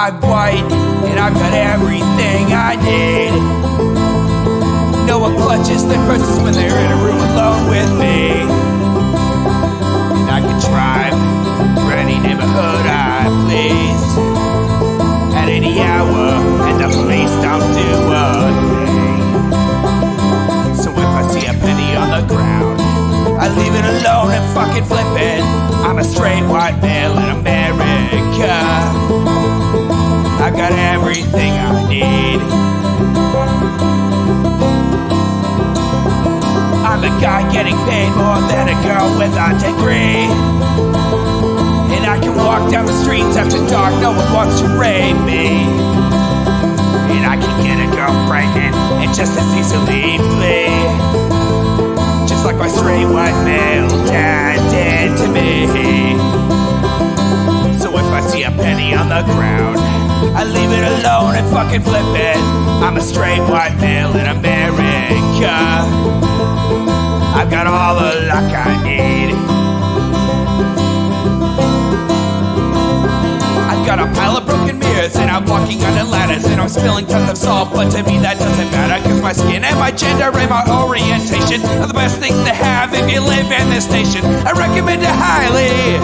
I'm white, and I've got everything I need. No one clutches their purses when they're in a room alone with me. And I can drive for any neighborhood I please at any hour, and the police don't do a thing. So if I see a penny on the ground, I leave it alone and fucking flip it. I'm a straight white male in America. I got everything I need. I'm a guy getting paid more than a girl with a degree. And I can walk down the streets after dark, no one wants to rape me. And I can get a girl pregnant and just as easily flee. Just like my straight white male dad did to me. So if I see a penny on the ground, I leave it alone and fucking flip it. I'm a straight white male in America. I've got all the luck I need. I've got a pile of broken mirrors and I'm walking under ladders and I'm spilling tons of salt, but to me that doesn't matter, cause my skin and my gender and my orientation are the best things to have if you live in this nation. I recommend it highly.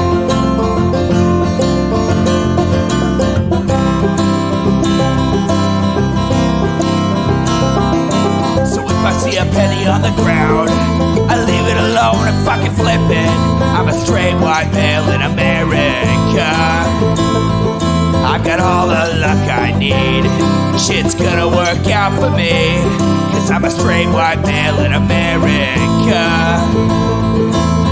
If I see a penny on the ground, I leave it alone and fucking flip it. I'm a straight white male in America. I've got all the luck I need. Shit's gonna work out for me, cause I'm a straight white male in America.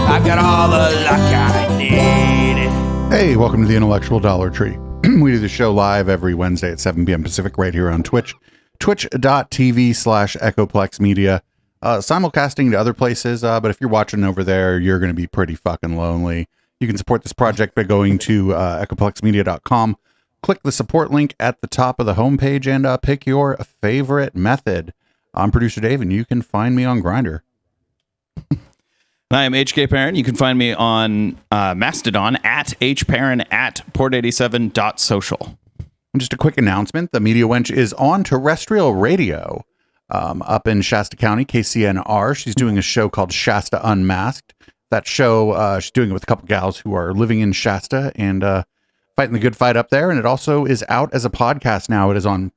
I've got all the luck I need. Hey, welcome to the Intellectual Dollar Tree. We do the show live every Wednesday at 7 p.m. Pacific right here on Twitch. Twitch.tv/Echoplex Media, simulcasting to other places, but if you're watching over there, you're going to be pretty fucking lonely. You can support this project by going to echoplexmedia.com, click the support link at the top of the homepage, and pick your favorite method. I'm Producer Dave, and you can find me on Grindr. I am HK Perrin. You can find me on Mastodon at hperrin at port87.social. And just a quick announcement, the Media Wench is on terrestrial radio up in Shasta County, KCNR. She's doing a show called Shasta Unmasked. That show, she's doing it with a couple gals who are living in Shasta and fighting the good fight up there. And it also is out as a podcast now. It is on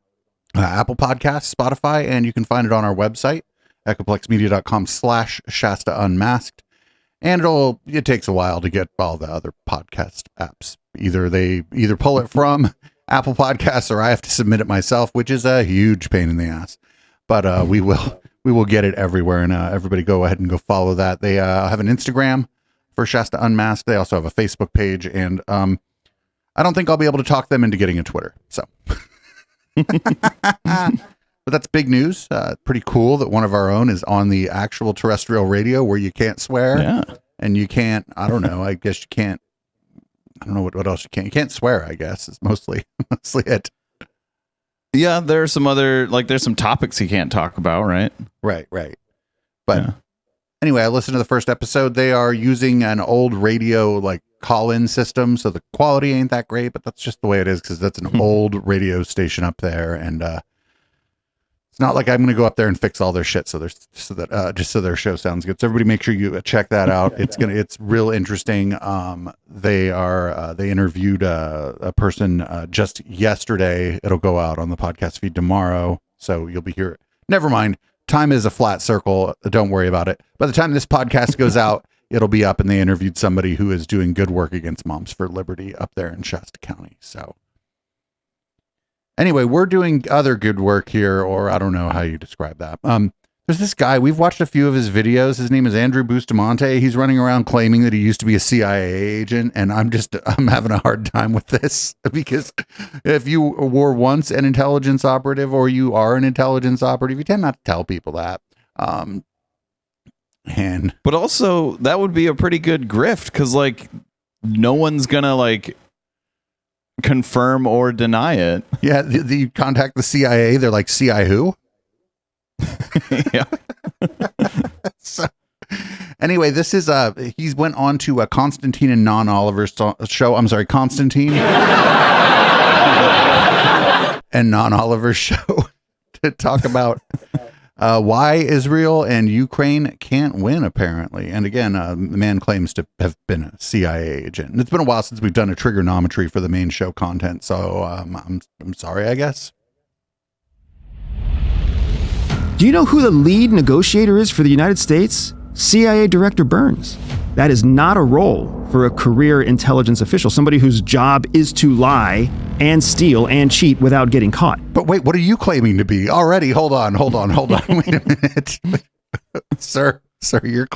Apple Podcasts, Spotify, and you can find it on our website, echoplexmedia.com/Shasta Unmasked. And it takes a while to get all the other podcast apps. They pull it from Apple Podcasts or I have to submit it myself, which is a huge pain in the ass. But we will get it everywhere, and everybody go ahead and go follow that. They have an Instagram for Shasta Unmasked. They also have a Facebook page, and I don't think I'll be able to talk them into getting a Twitter. So, but that's big news. Pretty cool that one of our own is on the actual terrestrial radio where you can't swear. Yeah. And you can't, I don't know, I guess you can't, I don't know what else you can't. You can't swear, I guess. It's mostly it. Yeah, there's some topics you can't talk about, right? Right. But anyway, I listened to the first episode. They are using an old radio call-in system, so the quality ain't that great, but that's just the way it is because that's an old radio station up there, and it's not like I'm going to go up there and fix all their shit so their show sounds good. So everybody, make sure you check that out. It's real interesting. They interviewed a person just yesterday. It'll go out on the podcast feed tomorrow, so you'll be here. Never mind. Time is a flat circle. Don't worry about it. By the time this podcast goes out, it'll be up, and they interviewed somebody who is doing good work against Moms for Liberty up there in Shasta County. So anyway, we're doing other good work here, or I don't know how you describe that. There's this guy, we've watched a few of his videos. His name is Andrew Bustamante. He's running around claiming that he used to be a CIA agent, and I'm having a hard time with this because if you were once an intelligence operative or you are an intelligence operative, you tend not to tell people that. But also that would be a pretty good grift because no one's gonna confirm or deny it. Yeah, you contact the CIA. They're like, CI who? Yeah. So, anyway, this is he's went on to a Constantine and Non Oliver's show. I'm sorry, Constantine. and non-Oliver show to talk about why Israel and Ukraine can't win, apparently. And again, the man claims to have been a CIA agent. And it's been a while since we've done a Triggernometry for the main show content, so I'm sorry, I guess. Do you know who the lead negotiator is for the United States? CIA Director Burns. That is not a role for a career intelligence official, somebody whose job is to lie and steal and cheat without getting caught. But wait, what are you claiming to be? Already, hold on. Wait a minute. Sir, you're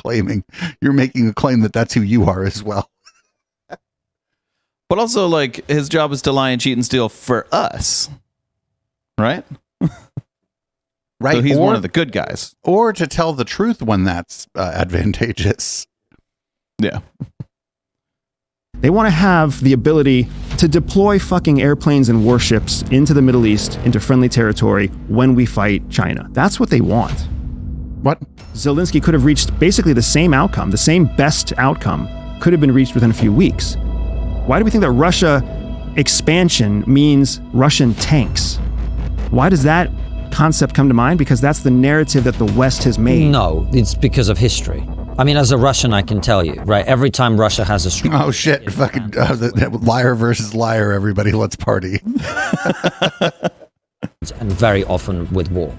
making a claim that that's who you are as well. But also, like, his job is to lie and cheat and steal for us, right? Right. So he's one of the good guys. Or to tell the truth when that's advantageous. Yeah. They want to have the ability to deploy fucking airplanes and warships into the Middle East, into friendly territory when we fight China. That's what they want. What? Zelensky could have reached basically the same outcome, the same best outcome could have been reached within a few weeks. Why do we think that Russia expansion means Russian tanks? Why does that concept come to mind? Because that's the narrative that the West has made. No, it's because of history. I mean, as a Russian, I can tell you, right? Every time Russia has a strong... Oh, shit. Fucking liar versus liar, everybody. Let's party. And very often with war.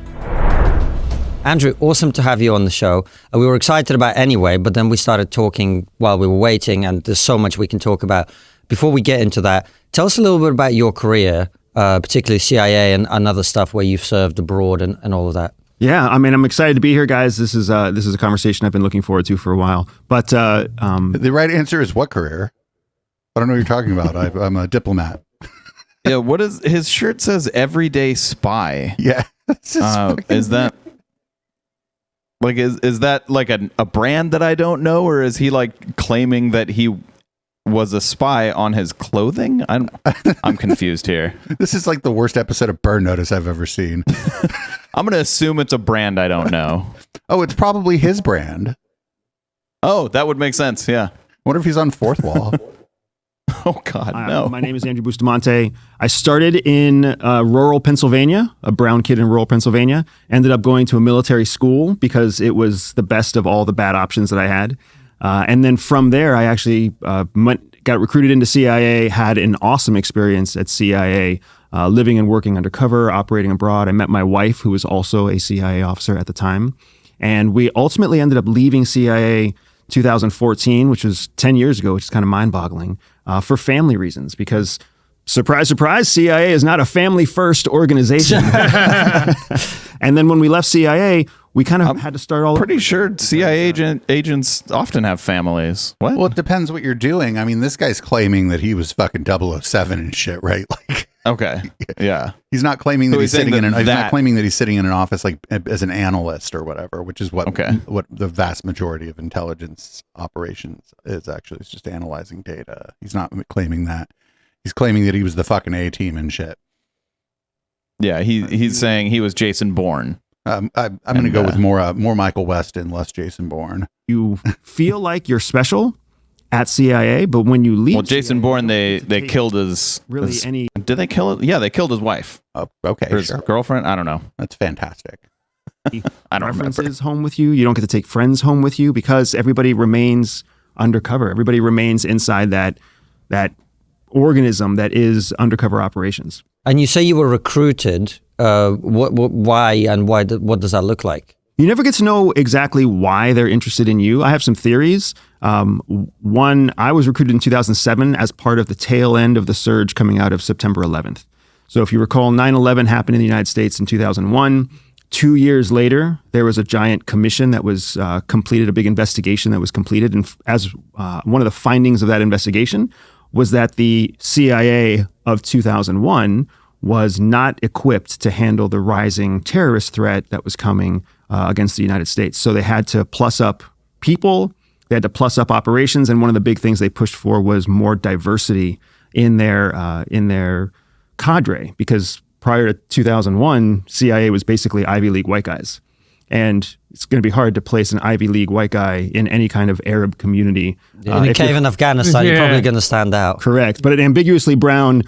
Andrew, awesome to have you on the show. We were excited about it anyway, but then we started talking while we were waiting, and there's so much we can talk about. Before we get into that, tell us a little bit about your career, particularly CIA and other stuff where you've served abroad and all of that. Yeah, I mean, I'm excited to be here, guys. This is a conversation I've been looking forward to for a while. But the right answer is what career? I don't know what you're talking about. I'm a diplomat. Yeah, what is his shirt says everyday spy. Yeah. Is that like is that like a brand that I don't know, or is he like claiming that he was a spy on his clothing? I'm confused here. This is like the worst episode of Burn Notice I've ever seen. I'm going to assume it's a brand I don't know. Oh, it's probably his brand. Oh, that would make sense. Yeah. Wonder if he's on Fourth Wall. Oh, God, no. My name is Andrew Bustamante. I started in rural Pennsylvania, a brown kid in rural Pennsylvania. Ended up going to a military school because it was the best of all the bad options that I had. And then from there, I actually got recruited into CIA, had an awesome experience at CIA, living and working undercover, operating abroad. I met my wife, who was also a CIA officer at the time. And we ultimately ended up leaving CIA 2014, which was 10 years ago, which is kind of mind-boggling, for family reasons. Because, surprise, surprise, CIA is not a family-first organization. And then when we left CIA, we kind of had to start all over. Pretty sure CIA agents often have families. What? Well, it depends what you're doing. I mean, this guy's claiming that he was fucking 007 and shit, right? Like, okay, yeah. He's not claiming that he's sitting in he's not claiming that he's sitting in an office like as an analyst or whatever, which is what the vast majority of intelligence operations is actually. It's just analyzing data. He's not claiming that. He's claiming that he was the fucking A team and shit. Yeah, he's saying he was Jason Bourne. I'm going to go with more Michael West and less Jason Bourne. You feel like you're special at CIA, but when you leave, well, Jason CIA, Bourne, they killed his. Did they kill it? Yeah, they killed his wife. Oh, okay, or his girlfriend. I don't know. That's fantastic. I don't remember. Home with you. You don't get to take friends home with you because everybody remains undercover. Everybody remains inside that organism that is undercover operations. And you say you were recruited. Why and why? What does that look like? You never get to know exactly why they're interested in you. I have some theories. One, I was recruited in 2007 as part of the tail end of the surge coming out of September 11th. So if you recall, 9/11 happened in the United States in 2001. 2 years later, there was a giant commission that was completed, a big investigation that was completed. And as one of the findings of that investigation was that the CIA of 2001 was not equipped to handle the rising terrorist threat that was coming against the United States. So they had to plus up people, they had to plus up operations, and one of the big things they pushed for was more diversity in their cadre, because prior to 2001, CIA was basically Ivy League white guys. And it's going to be hard to place an Ivy League white guy in any kind of Arab community. In a cave in Afghanistan, you're probably going to stand out. Correct. But an ambiguously brown,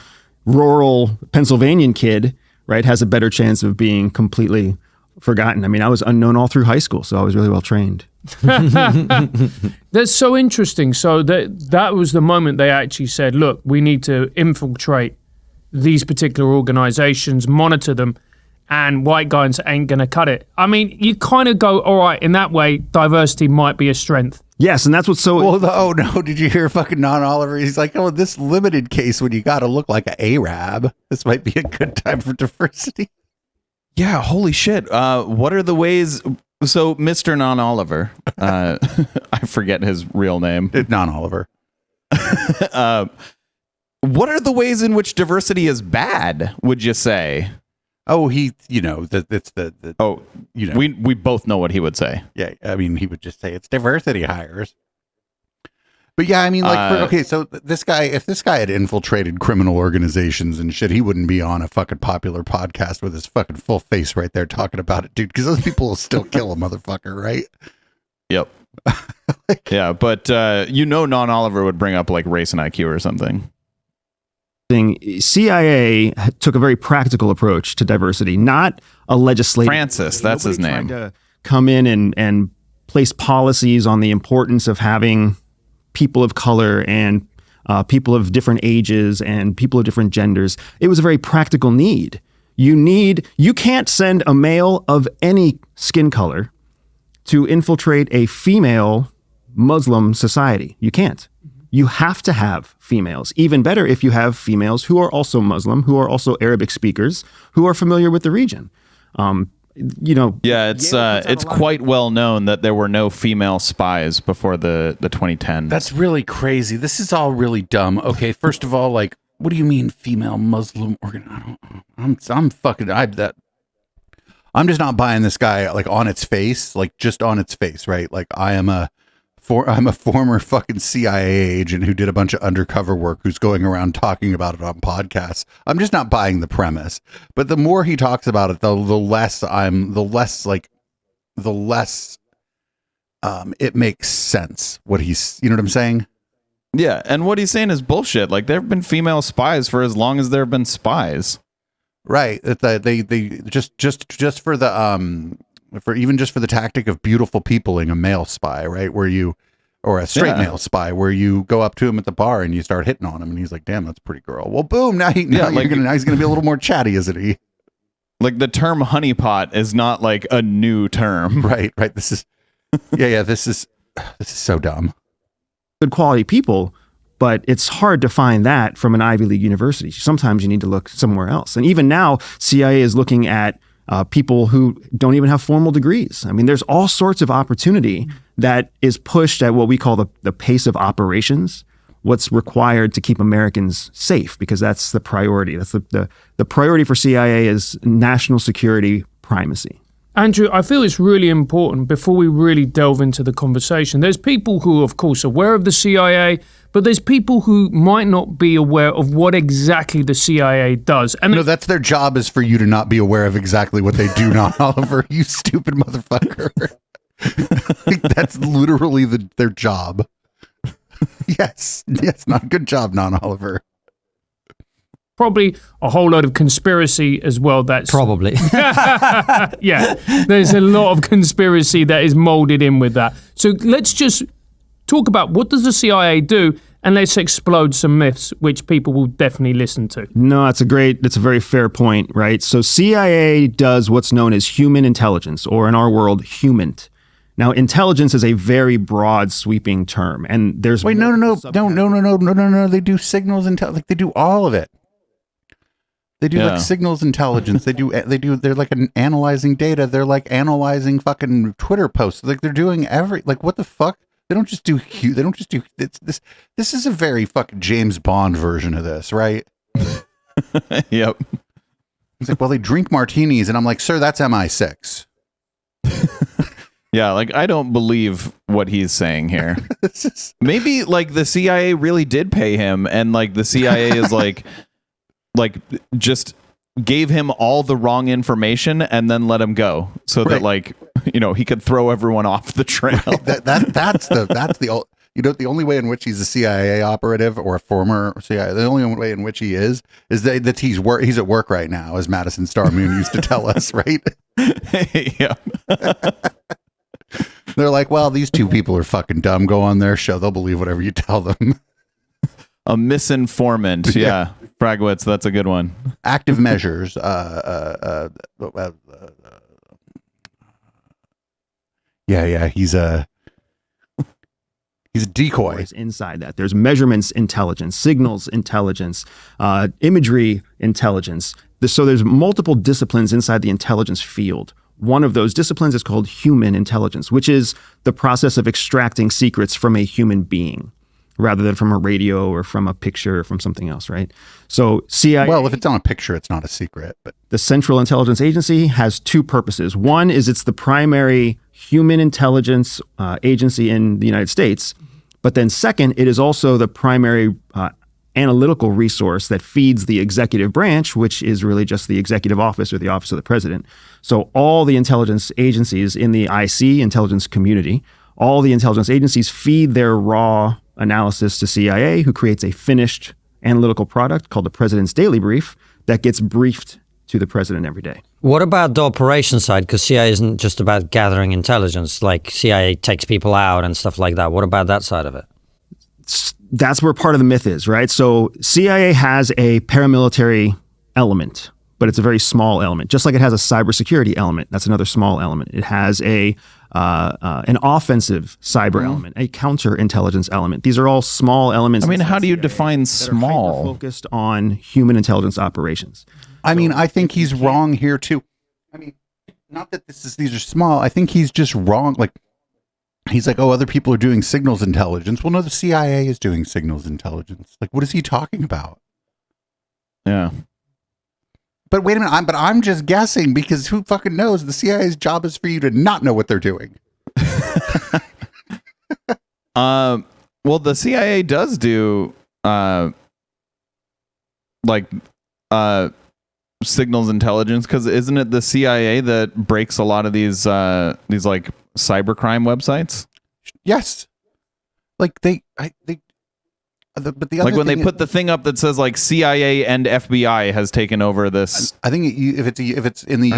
rural Pennsylvanian kid, right, has a better chance of being completely forgotten. I mean, I was unknown all through high school, so I was really well trained. That's so interesting. So that was the moment they actually said, look, we need to infiltrate these particular organizations, monitor them, and white guys ain't going to cut it. I mean, you kind of go, all right, in that way, diversity might be a strength. Yes, and that's what's so... Well, oh no, did you hear fucking Non-Oliver? He's like, oh, this limited case when you got to look like an Arab, this might be a good time for diversity. Yeah, holy shit. What are the ways... So, Mr. Non-Oliver, I forget his real name. Non-Oliver. What are the ways in which diversity is bad, would you say? Oh, it's the you know. We both know what he would say. Yeah, I mean, he would just say it's diversity hires. But yeah, I mean, like, so this guy, if this guy had infiltrated criminal organizations and shit, he wouldn't be on a fucking popular podcast with his fucking full face right there talking about it, dude, because those people will still kill a motherfucker, right? Yep. Yeah, but Non-Oliver would bring up like race and IQ or something. CIA took a very practical approach to diversity, not a legislative. Francis, that's his name. To come in and place policies on the importance of having people of color and people of different ages and people of different genders. It was a very practical need. You can't send a male of any skin color to infiltrate a female Muslim society. You can't. You have to have females. Even better if you have females who are also Muslim, who are also Arabic speakers, who are familiar with the region. Yeah, it's quite well known that there were no female spies before the 2010s. That's really crazy. This is all really dumb. Okay, first of all, like, what do you mean female Muslim organ? I'm just not buying this guy like on its face, like just on its face, right? Like I'm a former fucking CIA agent who did a bunch of undercover work who's going around talking about it on podcasts. I'm just not buying the premise. But the more he talks about it, the less it makes sense what he's, you know what I'm saying? Yeah, and what he's saying is bullshit. Like there have been female spies for as long as there have been spies. Right. That they just for the for the tactic of beautiful peopling a male spy, right? Or a straight male spy where you go up to him at the bar and you start hitting on him and he's like, damn, that's a pretty girl. Well, boom. Now he's going to be a little more chatty, isn't he? Like the term honeypot is not like a new term. Right. This is, this is so dumb. Good quality people, but it's hard to find that from an Ivy League university. Sometimes you need to look somewhere else. And even now, CIA is looking at people who don't even have formal degrees. I mean, there's all sorts of opportunity that is pushed at what we call the pace of operations, what's required to keep Americans safe, because that's the priority. That's the priority for CIA is national security primacy. Andrew, I feel it's really important before we really delve into the conversation. There's people who, of course, are aware of the CIA, but there's people who might not be aware of what exactly the CIA does. And no, that's their job, is for you to not be aware of exactly what they do, not Oliver, you stupid motherfucker. That's literally their job. Yes, not good job, non-Oliver. Probably a whole load of conspiracy as well. That's probably. Yeah, there's a lot of conspiracy that is molded in with that. So let's just talk about what does the CIA do, and let's explode some myths which people will definitely listen to. No, that's a very fair point, right? So CIA does what's known as human intelligence, or in our world, HUMINT. Now, intelligence is a very broad, sweeping term, and there's no. They do signals like they do all of it. They do like signals intelligence. They're like analyzing data. They're like analyzing fucking Twitter posts. Like they're doing what the fuck? They don't just do this. This is a very fucking James Bond version of this, right? Yep. He's like, well, they drink martinis, and I'm like, sir, that's MI6. Yeah, like I don't believe what he's saying here. Maybe like the CIA really did pay him, and like the CIA is like just gave him all the wrong information and then let him go, so that like he could throw everyone off the trail. Right. the only way in which he's a CIA operative or a former CIA, the only way in which he is that he's at work right now, as Madison Star Moon used to tell us, right? Yeah. They're like, well, these two people are fucking dumb. Go on their show. They'll believe whatever you tell them. A misinformant. Yeah. Fragwitz, that's a good one. Active measures. Yeah. He's a decoy. Inside that, there's measurements intelligence, signals intelligence, imagery intelligence. So there's multiple disciplines inside the intelligence field. One of those disciplines is called human intelligence, which is the process of extracting secrets from a human being rather than from a radio or from a picture or from something else, right? So CIA... Well, if it's on a picture, it's not a secret. But the Central Intelligence Agency has two purposes. One is it's the primary human intelligence agency in the United States. But then second, it is also the primary analytical resource that feeds the executive branch, which is really just the executive office or the office of the president. So all the intelligence agencies in the IC intelligence community, all the intelligence agencies feed their raw analysis to CIA, who creates a finished analytical product called the President's Daily Brief that gets briefed to the president every day. What about the operation side? Because CIA isn't just about gathering intelligence, like CIA takes people out and stuff like that. What about that side of it? That's where part of the myth is, right? So CIA has a paramilitary element, but it's a very small element, just like it has a cybersecurity element. That's another small element. It has an offensive cyber element, a counterintelligence element. These are all small elements. I mean, how do you define small? Focused on human intelligence operations. I mean, I think he's wrong here too. I mean, not that these are small. I think he's just wrong. Like, he's like, oh, other people are doing signals intelligence. Well, no, the CIA is doing signals intelligence. Like, what is he talking about? Yeah. But wait a minute, I'm just guessing because who fucking knows? The CIA's job is for you to not know what they're doing. Well, the CIA does do signals intelligence, because isn't it the CIA that breaks a lot of these like cybercrime websites? Yes. Like but the other like when they thing put the thing up that says like CIA and FBI has taken over this. I think if it's in the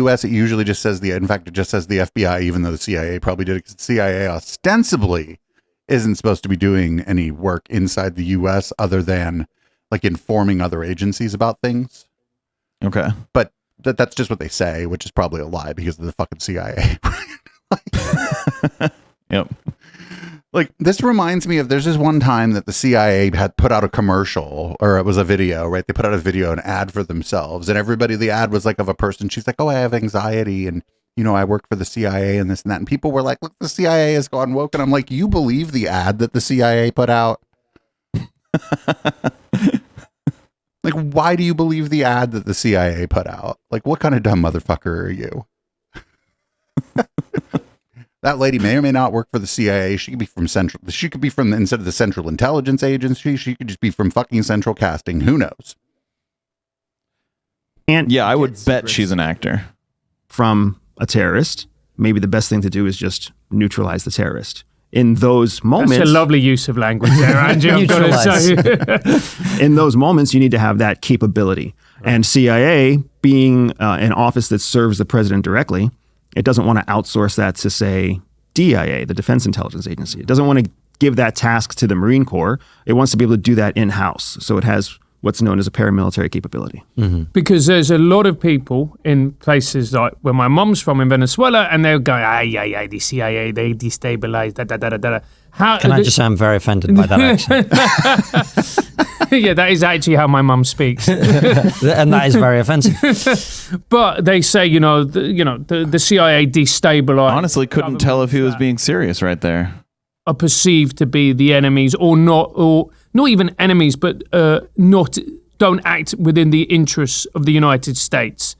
US, it usually just says in fact, it just says the FBI, even though the CIA probably did it, because the CIA ostensibly isn't supposed to be doing any work inside the US other than like informing other agencies about things. Okay. But that's just what they say, which is probably a lie because of the fucking CIA. Yep. Like, this reminds me of, there's this one time that the CIA had put out a commercial, or it was a video, right? They put out a video, an ad for themselves, and the ad was like of a person. She's like, oh, I have anxiety, and, I work for the CIA and this and that. And people were like, look, the CIA has gone woke. And I'm like, you believe the ad that the CIA put out? Like, why do you believe the ad that the CIA put out? Like, what kind of dumb motherfucker are you? That lady may or may not work for the CIA. She could be from instead of the Central Intelligence Agency, she could just be from fucking Central Casting. Who knows? And yeah, I would bet she's an actor. From a terrorist, maybe the best thing to do is just neutralize the terrorist. In those moments... That's a lovely use of language there, Andrew. I've got to say. In those moments, you need to have that capability. Right. And CIA, being an office that serves the president directly, it doesn't want to outsource that to, say, DIA, the Defense Intelligence Agency. It doesn't want to give that task to the Marine Corps. It wants to be able to do that in-house. So it has what's known as a paramilitary capability. Mm-hmm. Because there's a lot of people in places like where my mom's from in Venezuela, and they'll go, the CIA, they destabilize, da-da-da-da-da. Can I just say I'm very offended by that accent? Yeah, that is actually how my mum speaks. And that is very offensive. But they say, the CIA destabilized. Honestly, couldn't tell if he was being serious right there. Are perceived to be the enemies or not even enemies, but don't act within the interests of the United States.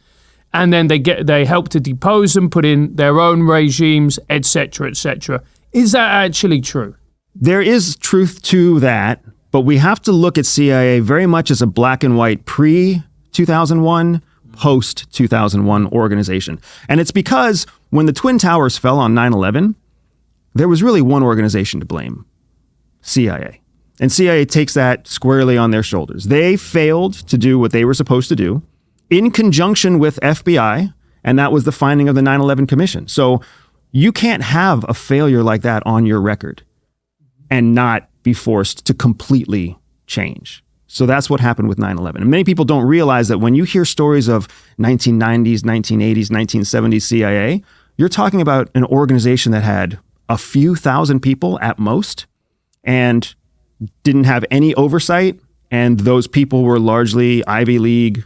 And then they help to depose them, put in their own regimes, etc., etc. Is that actually true? There is truth to that, but we have to look at CIA very much as a black and white pre-2001, post-2001 organization. And it's because when the Twin Towers fell on 9/11, there was really one organization to blame, CIA. And CIA takes that squarely on their shoulders. They failed to do what they were supposed to do in conjunction with FBI, and that was the finding of the 9/11 Commission. So you can't have a failure like that on your record and not be forced to completely change. So that's what happened with 9/11. And many people don't realize that when you hear stories of 1990s, 1980s, 1970s CIA, you're talking about an organization that had a few thousand people at most and didn't have any oversight. And those people were largely Ivy League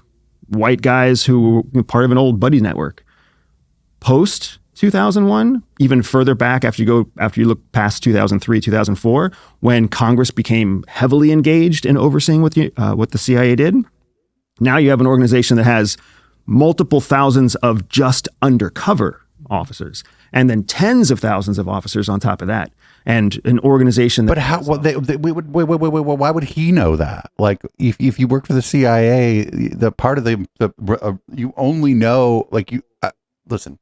white guys who were part of an old buddy network. Post 2001, even further back after you look past 2003, 2004, when Congress became heavily engaged in overseeing what the CIA did, now you have an organization that has multiple thousands of just undercover officers, and then tens of thousands of officers on top of that, and an organization that. But how? Well, we would wait. Why would he know that? Like, if you work for the CIA, the part of the you only know, like, you listen.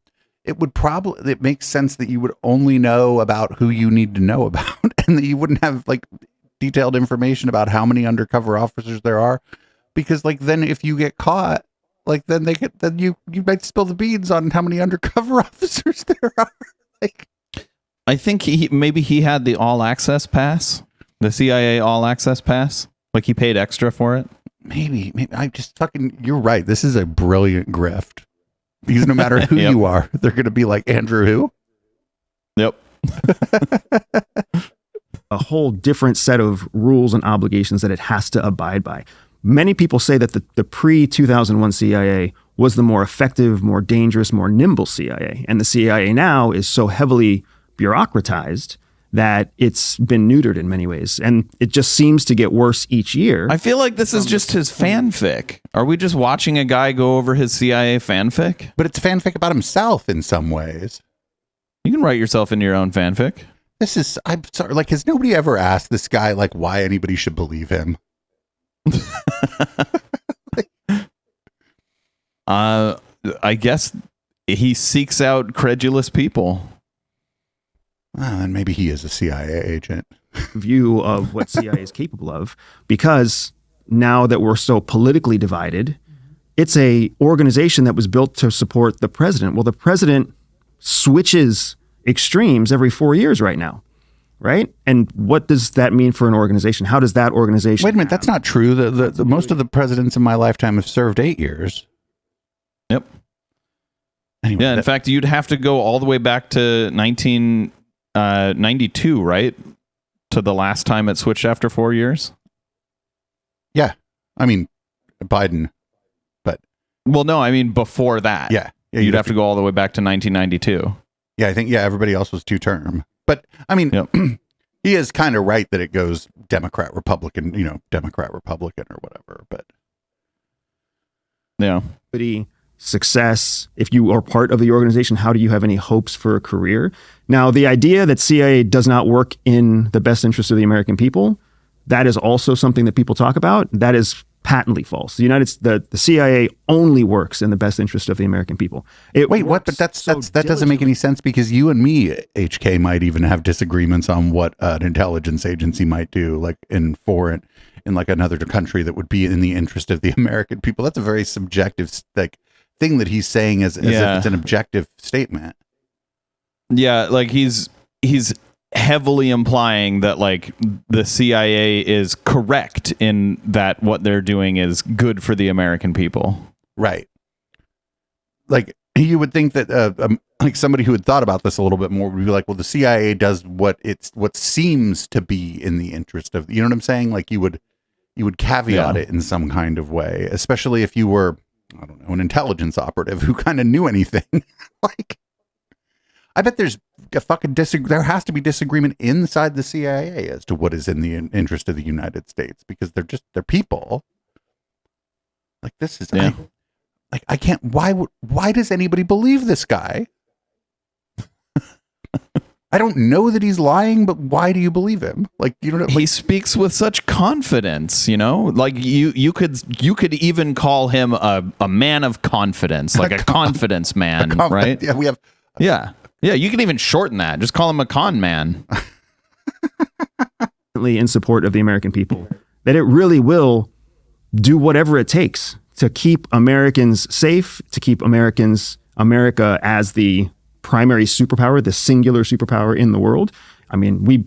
It makes sense that you would only know about who you need to know about, and that you wouldn't have like detailed information about how many undercover officers there are, because like then if you get caught, like then you might spill the beans on how many undercover officers there are. Like, I think maybe he had the all access pass, the CIA all access pass, like he paid extra for it. Maybe I just you're right. This is a brilliant grift. Because no matter who Yep. you are, they're going to be like, Andrew who? Yep. a whole different set of rules and obligations that it has to abide by. Many people say that the pre-2001 CIA was the more effective, more dangerous, more nimble CIA. And the CIA now is so heavily bureaucratized that it's been neutered in many ways. And it just seems to get worse each year. I feel like this is just his fanfic. Are we just watching a guy go over his CIA fanfic? But it's fanfic about himself in some ways. You can write yourself into your own fanfic. I'm sorry, like, has nobody ever asked this guy, like, why anybody should believe him? I guess he seeks out credulous people. Well, then maybe he is a CIA agent. View of what CIA is capable of, because now that we're so politically divided, it's a organization that was built to support the president. Well, the president switches extremes every 4 years right now, right? And what does that mean for an organization? How does that organization? Wait a minute, that's not true. The most of the presidents in my lifetime have served 8 years. Yep. Anyway, Yeah, in fact, you'd have to go all the way back to 1992, right? To the last time it switched after 4 years? yeah, I mean, Biden, but Well, no, I mean before that. yeah, You'd have to go all the way back to 1992. Yeah, I think everybody else was 2-term. But I mean, Yep. he is kind of right that it goes Democrat, Republican, Democrat, Republican, or whatever. But Yeah. Success. If you are part of the organization, how do you have any hopes for a career? Now, the idea that CIA does not work in the best interest of the American people, that is also something that people talk about. That is patently false. The CIA only works in the best interest of the American people. wait, what? But that doesn't make any sense, because you and me, HK, might even have disagreements on what an intelligence agency might do, like in like another country that would be in the interest of the American people. That's a very subjective thing that he's saying as if it's an objective statement. Yeah, like he's heavily implying that like the CIA is correct in that what they're doing is good for the American people. Right. Like, you would think that like somebody who had thought about this a little bit more would be like, well, the CIA does what seems to be in the interest of, you know what I'm saying? Like you would caveat it in some kind of way, especially if you were, I don't know, an intelligence operative who kind of knew anything. Like, I bet there's a fucking there has to be disagreement inside the CIA as to what is in the interest of the United States, because they're people. Like, this is, I can't, why does anybody believe this guy? I don't know that he's lying, but why do you believe him? Like, you know, He speaks with such confidence, like you could even call him a man of confidence, like a confidence man, right? Yeah, we have. Yeah. Yeah, you can even shorten that. Just call him a con man. In support of the American people, that it really will do whatever it takes to keep Americans safe, to keep America as the primary superpower, the singular superpower in the world. I mean, we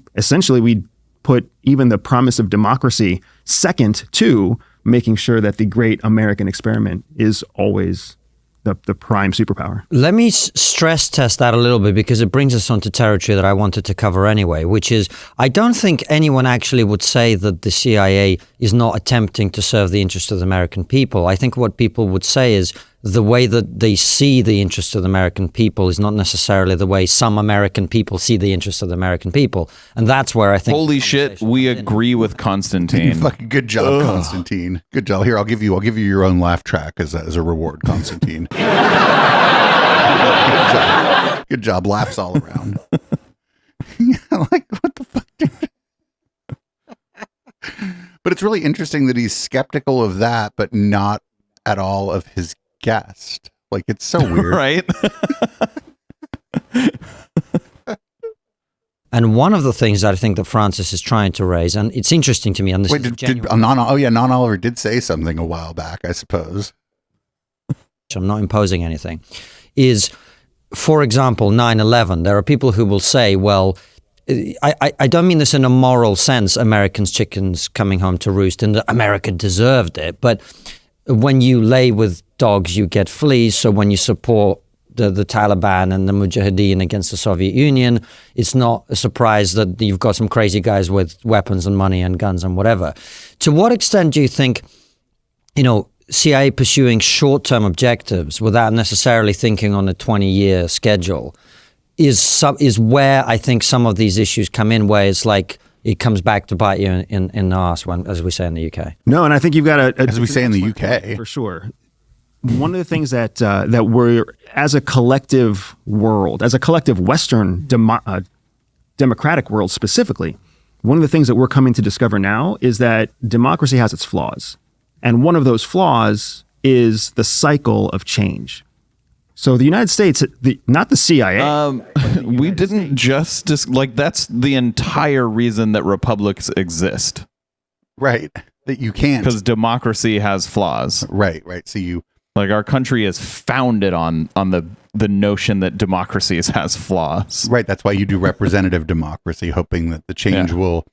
put even the promise of democracy second to making sure that the great American experiment is always the prime superpower. Let me stress test that a little bit, because it brings us onto territory that I wanted to cover anyway, which is I don't think anyone actually would say that the CIA is not attempting to serve the interests of the American people. I think what people would say is the way that they see the interests of the American people is not necessarily the way some American people see the interests of the American people. And that's where I think... Holy shit, we agree with Constantine. Fucking good job, Constantine. Good job. Here, I'll give you your own laugh track as a reward, Constantine. Good job. Good job. Laughs all around. Like, what the fuck, dude? But it's really interesting that he's skeptical of that, but not at all of his guest. Like, it's so weird. Right? And one of the things that I think that Francis is trying to raise, and it's interesting to me, and this Wait, is Non Oliver did say something a while back, I suppose. I'm not imposing anything, is, for example, 9/11. There are people who will say, well, I don't mean this in a moral sense, Americans' chickens coming home to roost, and that America deserved it. But when you lay with dogs, you get fleas. So when you support the Taliban and the Mujahideen against the Soviet Union, it's not a surprise that you've got some crazy guys with weapons and money and guns and whatever. To what extent do you think, CIA pursuing short-term objectives without necessarily thinking on a 20-year schedule is where I think some of these issues come in, where it's like it comes back to bite you in the arse, as we say in the UK. No, and I think you've got as we say in the UK, for sure. One of the things that we're, as a collective world, as a collective Western democratic world specifically, one of the things that we're coming to discover now is that democracy has its flaws. And one of those flaws is the cycle of change. So the United States, not the CIA. We didn't just that's the entire reason that republics exist. Right. That you can't. Because democracy has flaws. Right. So our country is founded on the notion that democracy has flaws. Right. That's why you do representative democracy, hoping that the change will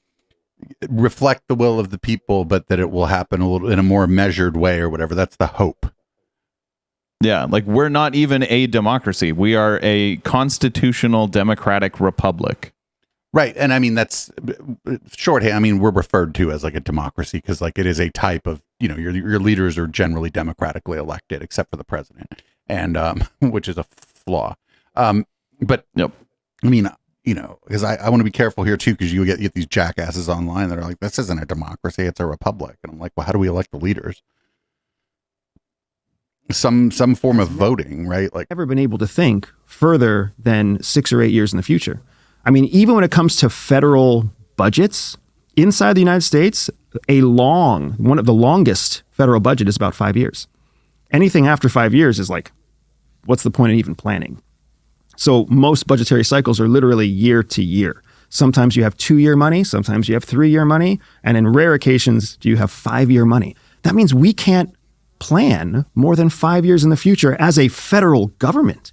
reflect the will of the people, but that it will happen a little in a more measured way or whatever. That's the hope. Yeah, we're not even a democracy. We are a constitutional democratic republic. Right. And I mean, that's shorthand. I mean, we're referred to as a democracy because it is a type of, your leaders are generally democratically elected, except for the president, and which is a flaw. But yep. I mean, because I want to be careful here too, because you get these jackasses online that are like, this isn't a democracy, it's a republic. And I'm like, well, how do we elect the leaders? Some form of voting, right? Never been able to think further than 6 or 8 years in the future. I mean, even when it comes to federal budgets inside the United States, one of the longest federal budget is about 5 years. Anything after 5 years is what's the point of even planning? So most budgetary cycles are literally year to year. Sometimes you have 2-year money, sometimes you have 3-year money, and in rare occasions, you have 5-year money. That means we can't plan more than 5 years in the future as a federal government,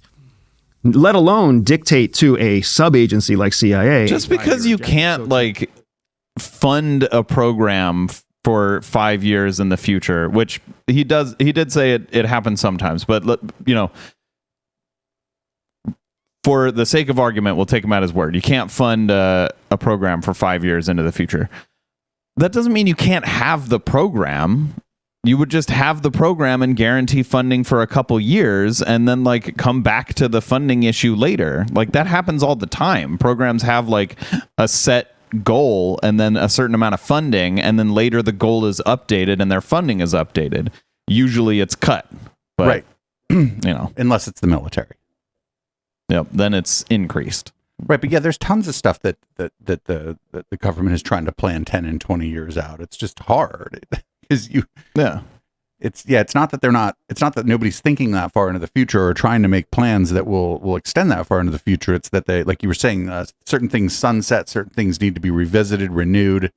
let alone dictate to a sub-agency like CIA. Just because you can't fund a program for 5 years in the future, which he did say it happens sometimes, but for the sake of argument, we'll take him at his word. You can't fund a program for 5 years into the future. That doesn't mean you can't have the program. You would just have the program and guarantee funding for a couple years and then come back to the funding issue later. That happens all the time. Programs have a set goal and then a certain amount of funding, and then later the goal is updated and their funding is updated. Usually it's cut. But, right. Unless it's the military. Yep. Then it's increased. Right. But yeah, there's tons of stuff that the government is trying to plan 10 and 20 years out. It's just hard. it's not that nobody's thinking that far into the future or trying to make plans that will extend that far into the future. It's that they, like you were saying, certain things sunset, certain things need to be revisited, renewed,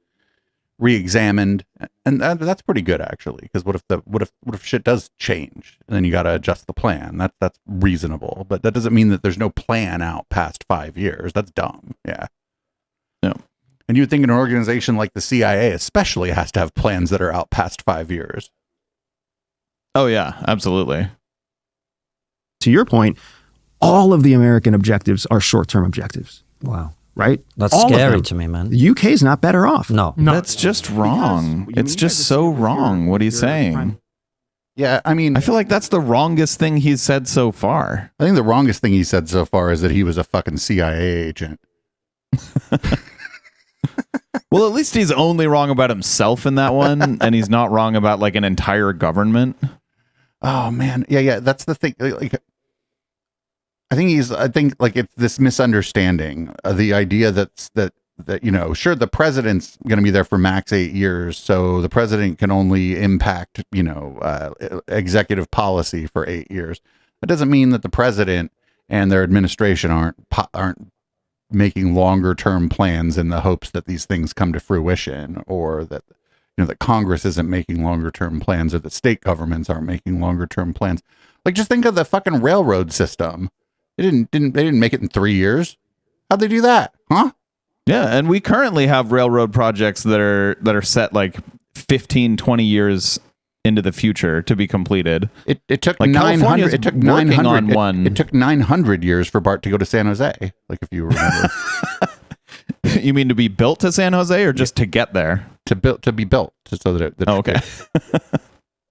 re-examined, and that's pretty good actually. Because what if shit does change, and then you got to adjust the plan? That's reasonable, but that doesn't mean that there's no plan out past 5 years. That's dumb. Yeah. Yeah. And you would think an organization like the CIA especially has to have plans that are out past 5 years. Oh yeah, absolutely. To your point, all of the American objectives are short-term objectives, Wow. right? That's All of scary them. to me, man. The UK is not better off. No. That's just wrong. It's just so wrong what he's saying. Yeah, I mean, I feel like that's the wrongest thing he's said so far. I think the wrongest thing he said so far is that he was a fucking CIA agent. Well, at least he's only wrong about himself in that one, and he's not wrong about like an entire government. Oh man, yeah, that's the thing. Like, I think like it's this misunderstanding, the idea that sure, the president's going to be there for max 8 years, so the president can only impact executive policy for 8 years. That doesn't mean that the president and their administration aren't making longer term plans in the hopes that these things come to fruition, or that that Congress isn't making longer term plans, or that state governments aren't making longer term plans. Like, just think of the fucking railroad system. They didn't make it in 3 years. How'd they do that? Huh? Yeah, and we currently have railroad projects that are set like 15, 20 years into the future to be completed. It took like 900. It took 900 on one. It took 900 years for Bart to go to San Jose. Like, if you remember. You mean to be built to San Jose, or just to get there? To be built, so that it. Okay.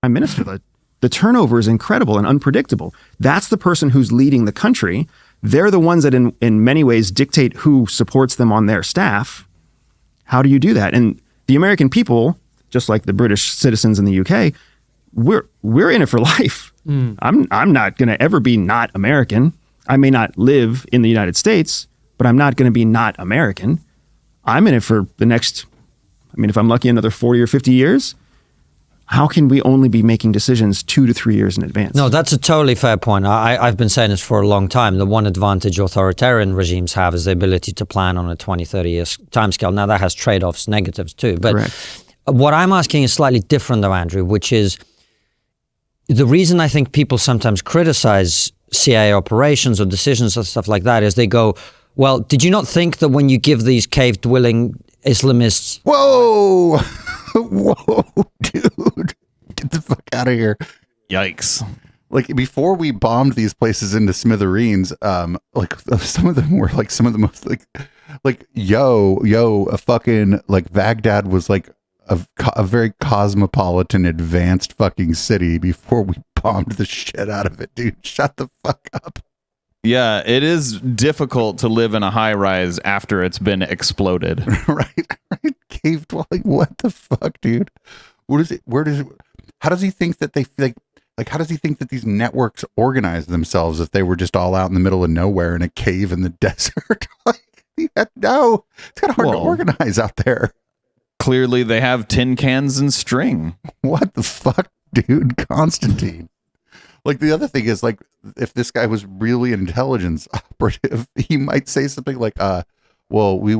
Prime Minister, the turnover is incredible and unpredictable. That's the person who's leading the country. They're the ones that in many ways dictate who supports them on their staff. How do you do that? And the American people, just like the British citizens in the UK, we're in it for life. I'm not going to ever be not American. I may not live in the United States, but I'm not going to be not American. I'm in it for the next, if I'm lucky, another 40 or 50 years. How can we only be making decisions 2 to 3 years in advance? No, that's a totally fair point. I've been saying this for a long time. The one advantage authoritarian regimes have is the ability to plan on a 20, 30 years timescale. Now, that has trade-offs, negatives too. But Correct. What I'm asking is slightly different though, Andrew, which is the reason I think people sometimes criticize CIA operations or decisions and stuff like that is they go, well, did you not think that when you give these cave-dwelling Islamists... Whoa! Whoa, dude. Get the fuck out of here. Yikes. Like, before we bombed these places into smithereens, like, some of them were like some of the most like a fucking, like, Baghdad was like a very cosmopolitan, advanced fucking city before we bombed the shit out of it, dude. Shut the fuck up. Yeah, it is difficult to live in a high rise after it's been exploded. right. Cave dwelling. What the fuck, dude? How does he think that they like how does he think that these networks organize themselves if they were just all out in the middle of nowhere in a cave in the desert? It's kind of hard to organize out there. Clearly they have tin cans and string. What the fuck, dude? Constantine. Like, the other thing is, like, if this guy was really an intelligence operative, he might say something like, well, there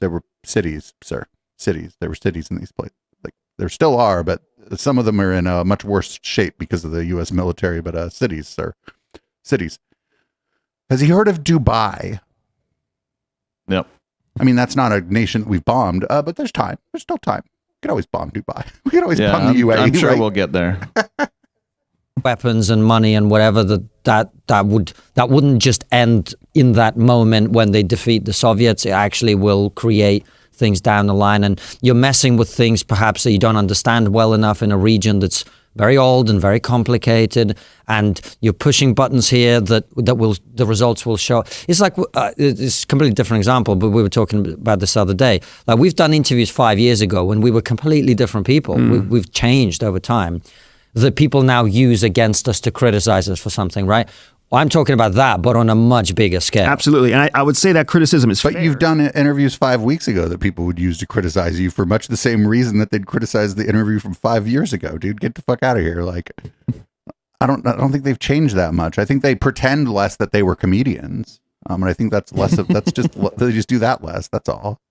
were cities, sir. Cities. There were cities in these places. Like, there still are, but some of them are in a much worse shape because of the U.S. military, but cities, sir. Cities. Has he heard of Dubai? Yep. I mean, that's not a nation that we've bombed, but there's time. There's still time. We could always bomb Dubai. We could always bomb the UAE. I'm sure right? we'll get there. Weapons and money and whatever that wouldn't just end in that moment when they defeat the Soviets. It actually will create things down the line, and you're messing with things perhaps that you don't understand well enough in a region that's very old and very complicated, and you're pushing buttons here that the results will show. It's like it's a completely different example, but we were talking about this other day. Like, we've done interviews 5 years ago when we were completely different people. We've changed over time. That people now use against us to criticize us for something, right? I'm talking about that, but on a much bigger scale. Absolutely. And I would say that criticism is But fair. you've done interviews 5 weeks ago that people would use to criticize you for much the same reason that they'd criticize the interview from 5 years ago. Dude, get the fuck out of here. Like, I don't think they've changed that much. I think they pretend less that they were comedians. And I think that's less of, that's just, they just do that less. That's all.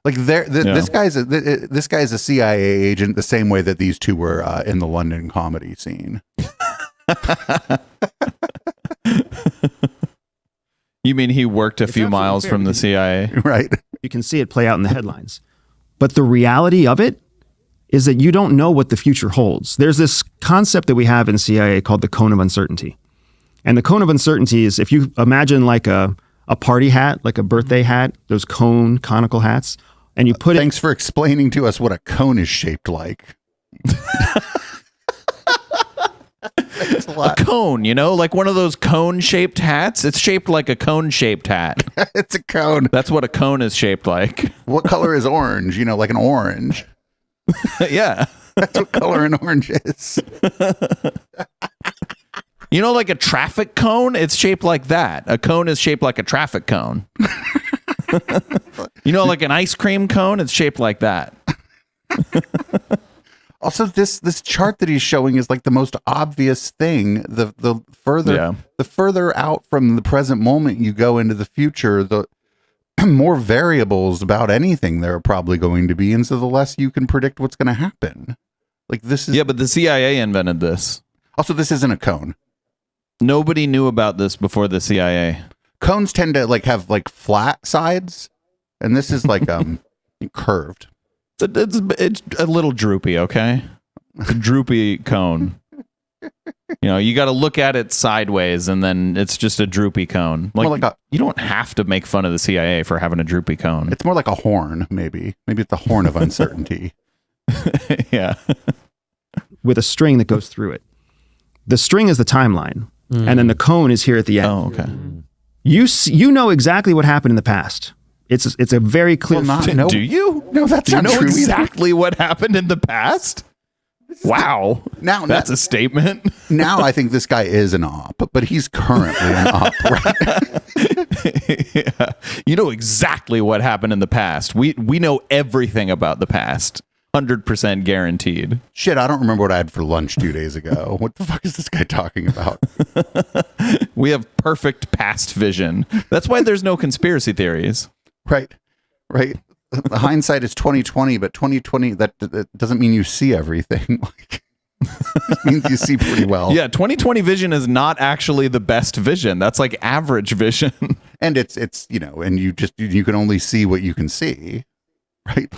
Like this guy's a CIA agent the same way that these two were in the London comedy scene. You mean he worked a few miles from the CIA? Right. You can see it play out in the headlines. But the reality of it is that you don't know what the future holds. There's this concept that we have in CIA called the cone of uncertainty. And the cone of uncertainty is, if you imagine like a party hat, like a birthday hat, those conical hats, and you put Thanks for explaining to us what a cone is shaped like. A cone, like one of those cone-shaped hats. It's shaped like a cone-shaped hat. It's a cone. That's what a cone is shaped like. What color is orange? Like an orange. Yeah. That's what color an orange is. Like a traffic cone? It's shaped like that. A cone is shaped like a traffic cone. Like an ice cream cone? It's shaped like that. Also, this chart that he's showing is like the most obvious thing. The further out from the present moment you go into the future, the more variables about anything there are probably going to be, and so the less you can predict what's going to happen. Like this is but the CIA invented this. Also, this isn't a cone. Nobody knew about this before the CIA. Cones tend to have flat sides, and this is curved. It's a little droopy, okay? It's a droopy cone. You got to look at it sideways, and then it's just a droopy cone. You don't have to make fun of the CIA for having a droopy cone. It's more like a horn, maybe. Maybe it's the horn of uncertainty. Yeah. with a string that goes through it. The string is the timeline, and then the cone is here at the end. Oh, okay. You know exactly what happened in the past. It's a very clear. No. Do you? No, that's not Do you know true exactly what happened in the past? Wow. Now that's a statement. Now I think this guy is an op, but he's currently an op, right? Yeah. You know exactly what happened in the past. We know everything about the past. 100% guaranteed. Shit, I don't remember what I had for lunch 2 days ago. What the fuck is this guy talking about? We have perfect past vision. That's why there's no conspiracy theories. Right. The hindsight is 2020, but 2020 that doesn't mean you see everything. It means you see pretty well. Yeah, 2020 vision is not actually the best vision. That's like average vision. And it's and you can only see what you can see. Right?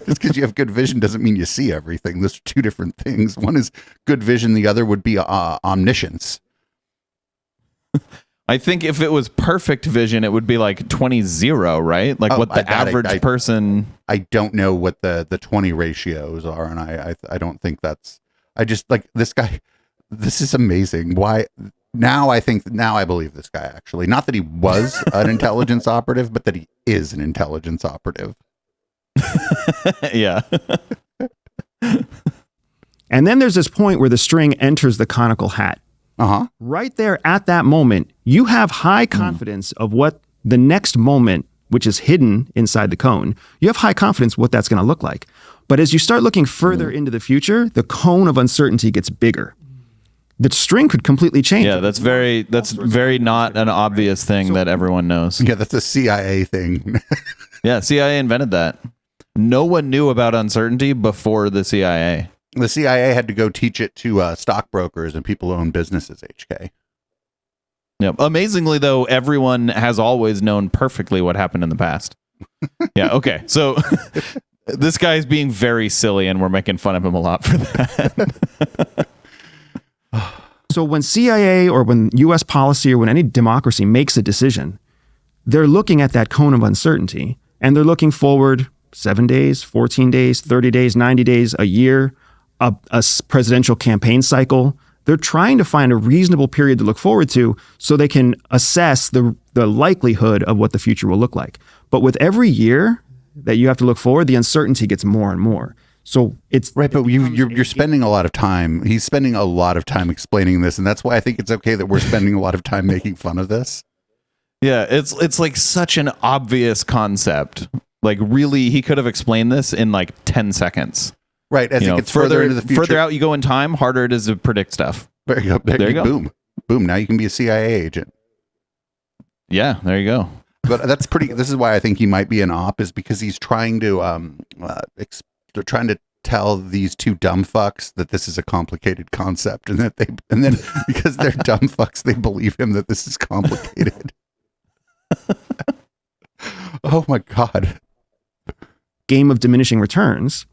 Just because you have good vision doesn't mean you see everything. Those are two different things. One is good vision, the other would be omniscience. I think if it was perfect vision, it would be like 20-0, right? Like what the average person. I don't know what the 20 ratios are, and I don't think that's. I just this guy. This is amazing. Why now? I believe this guy actually. Not that he was an intelligence operative, but that he is an intelligence operative. Yeah. And then there's this point where the string enters the conical hat. Right there at that moment, you have high confidence of what the next moment, which is hidden inside the cone, you have high confidence what that's going to look like. But as you start looking further into the future, the cone of uncertainty gets bigger. The string could completely change. Yeah, that's very not an obvious thing that everyone knows. Yeah, that's a CIA thing. Yeah, CIA invented that. No one knew about uncertainty before the CIA. The CIA had to go teach it to stockbrokers and people who own businesses, HK. Yeah. Amazingly, though, everyone has always known perfectly what happened in the past. Yeah, okay. So this guy's being very silly, and we're making fun of him a lot for that. So when CIA or when U.S. policy or when any democracy makes a decision, they're looking at that cone of uncertainty, and they're looking forward 7 days, 14 days, 30 days, 90 days, a year, a presidential campaign cycle. They're trying to find a reasonable period to look forward to so they can assess the likelihood of what the future will look like. But with every year that you have to look forward, the uncertainty gets more and more. So it's Right, but you're spending a lot of time. He's spending a lot of time explaining this, and that's why I think it's okay that we're spending a lot of time making fun of this. Yeah, it's like such an obvious concept. Like really, he could have explained this in like 10 seconds. Right, as You it know, gets further into the future. further out you go in time, harder it is to predict stuff. There you go. There you go. Boom. Boom. Now you can be a CIA agent. Yeah, there you go. But that's pretty. This is why I think he might be an op, is because he's trying to they're trying to tell these two dumb fucks that this is a complicated concept, and then because they're dumb fucks, they believe him that this is complicated. Oh my god. game of diminishing returns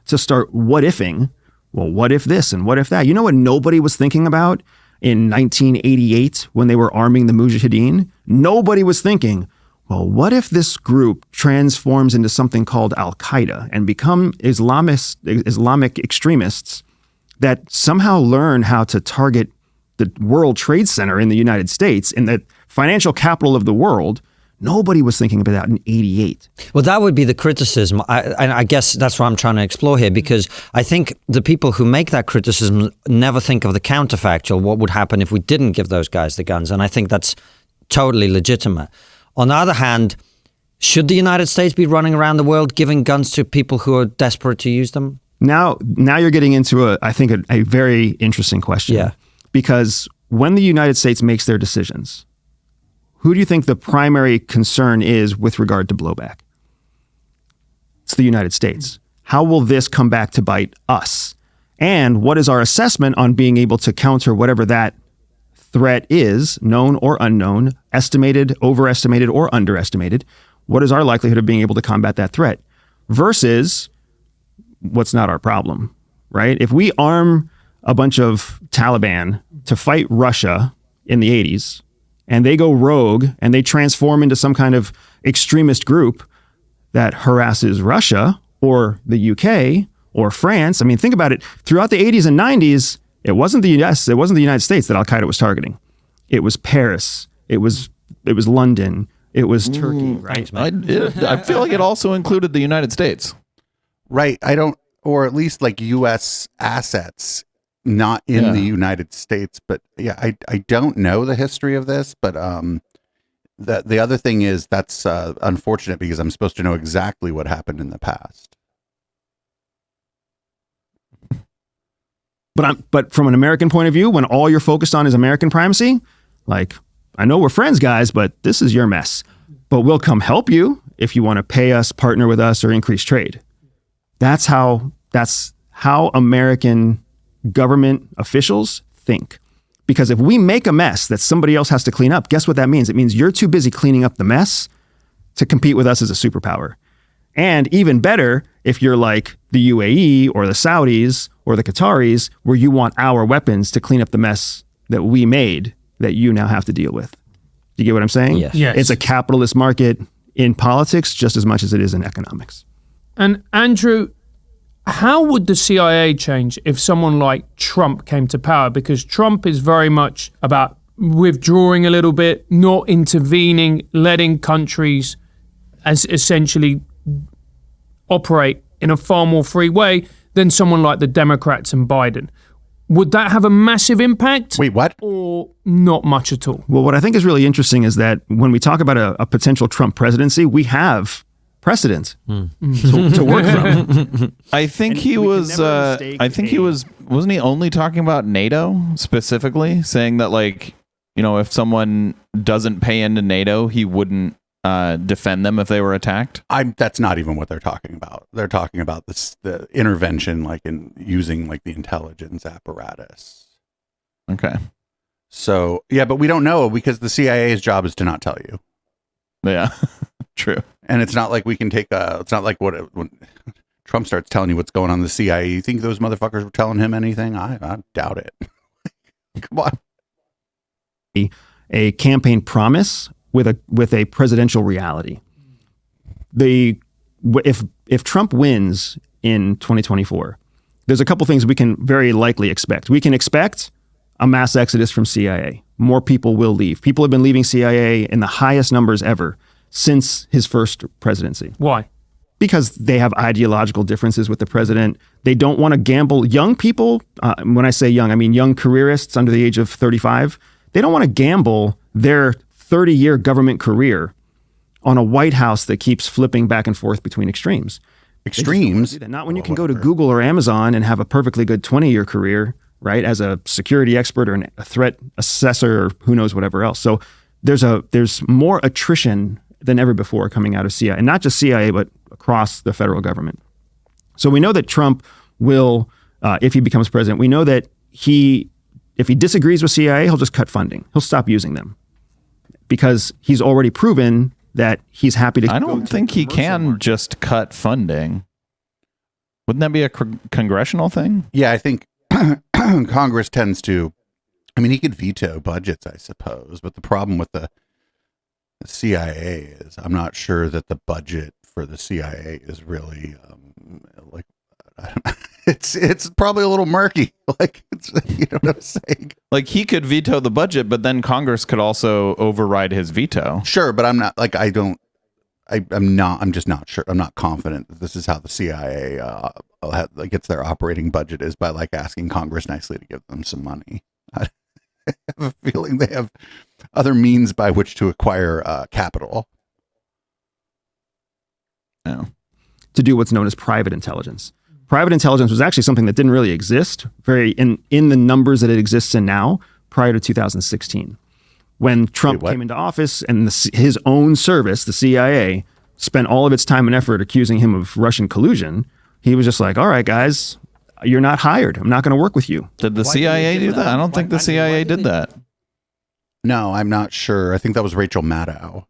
to start what ifing. Well, what if this and what if that? You know what nobody was thinking about in 1988 when they were arming the Mujahideen? Nobody was thinking, well, what if this group transforms into something called Al-Qaeda and become Islamic extremists that somehow learn how to target the World Trade Center in the United States, in the financial capital of the world? Nobody was thinking about that in 88. Well, that would be the criticism. I guess that's what I'm trying to explore here, because I think the people who make that criticism never think of the counterfactual, what would happen if we didn't give those guys the guns. And I think that's totally legitimate. On the other hand, should the United States be running around the world giving guns to people who are desperate to use them? Now you're getting into I think a very interesting question. Yeah. Because when the United States makes their decisions, who do you think the primary concern is with regard to blowback? It's the United States. How will this come back to bite us? And what is our assessment on being able to counter whatever that threat is, known or unknown, estimated, overestimated, or underestimated? What is our likelihood of being able to combat that threat? Versus what's not our problem, right? If we arm a bunch of Taliban to fight Russia in the 80s, and they go rogue and they transform into some kind of extremist group that harasses Russia or the UK or France. I mean, think about it. Throughout the 80s and 90s, it wasn't the US, it wasn't the United States that Al-Qaeda was targeting. It was Paris. It was London. It was Turkey, right? I feel like it also included the United States. Right. Or at least like U.S. assets, not in the United States. But yeah, I don't know the history of this, but the other thing is that's unfortunate because I'm supposed to know exactly what happened in the past. But from an American point of view, when all you're focused on is American primacy, like, I know we're friends, guys, but this is your mess. But we'll come help you if you want to pay us, partner with us, or increase trade. That's how American government officials think. Because if we make a mess that somebody else has to clean up, guess what that means? It means you're too busy cleaning up the mess to compete with us as a superpower. And even better, if you're like the UAE or the Saudis or the Qataris, where you want our weapons to clean up the mess that we made that you now have to deal with. Do you get what I'm saying? Yes. Yes. It's a capitalist market in politics just as much as it is in economics. And Andrew, how would the CIA change if someone like Trump came to power? Because Trump is very much about withdrawing a little bit, not intervening, letting countries as essentially operate in a far more free way than someone like the Democrats and Biden. Would that have a massive impact? Wait, what? Or not much at all? Well, what I think is really interesting is that when we talk about a potential Trump presidency, we have precedent to work from. I think he was. Wasn't he only talking about NATO specifically, saying that, like, you know, if someone doesn't pay into NATO, he wouldn't defend them if they were attacked? That's not even what they're talking about. They're talking about the intervention, like in using like the intelligence apparatus. Okay. So yeah, but we don't know because the CIA's job is to not tell you. Yeah. True. And it's not like we can take it's not like when Trump starts telling you what's going on in the CIA. You think those motherfuckers were telling him anything? I doubt it. Come on. A campaign promise with a presidential reality. If Trump wins in 2024, there's a couple things we can very likely expect. We can expect a mass exodus from CIA. More people will leave. People have been leaving CIA in the highest numbers ever since his first presidency. Why? because they have ideological differences with the president. They don't want to gamble. Young people, when I say young, I mean young careerists under the age of 35, they don't want to gamble their 30-year government career on a White House that keeps flipping back and forth between extremes. Extremes? Not when you can go to Google or Amazon and have a perfectly good 20-year career, right, as a security expert or a threat assessor or who knows whatever else. So there's more attrition than ever before coming out of CIA, and not just CIA, but across the federal government. So we know that Trump will, if he becomes president, we know that if he disagrees with CIA, he'll just cut funding. He'll stop using them because he's already proven that he's happy to. I don't think he can just cut funding. Wouldn't that be a congressional thing? Yeah, I think Congress tends to. I mean, he could veto budgets, I suppose, but the problem with the CIA is I'm not sure that the budget for the CIA is really like it's probably a little murky. Like you know what I'm saying? Like he could veto the budget, but then Congress could also override his veto. Sure, but I'm not like I'm just not sure. I'm not confident that this is how the CIA gets their operating budget is by like asking Congress nicely to give them some money. I have a feeling they have other means by which to acquire capital. Yeah. To do what's known as private intelligence. Private intelligence was actually something that didn't really exist in the numbers that it exists in now prior to 2016. When Trump came into office and his own service, the CIA, spent all of its time and effort accusing him of Russian collusion, he was just like, all right, guys, you're not hired. I'm not going to work with you. Did the CIA do that? I don't think the CIA did that. No, I'm not sure. I think that was Rachel Maddow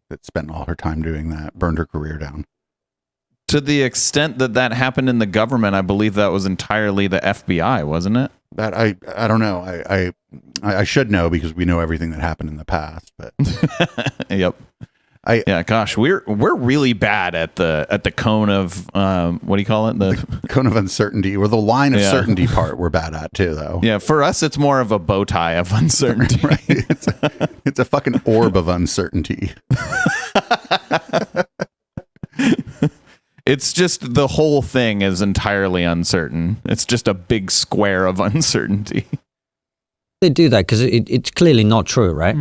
that spent all her time doing that, burned her career down. To the extent that happened in the government, I believe that was entirely the FBI, wasn't it? That I don't know. I should know because we know everything that happened in the past. But yep. Gosh, we're really bad at the cone of what do you call it? The cone of uncertainty, or the line of certainty part. We're bad at too, though. Yeah, for us, it's more of a bow tie of uncertainty. Right. It's a fucking orb of uncertainty. It's just the whole thing is entirely uncertain. It's just a big square of uncertainty. They do that because it's clearly not true, right?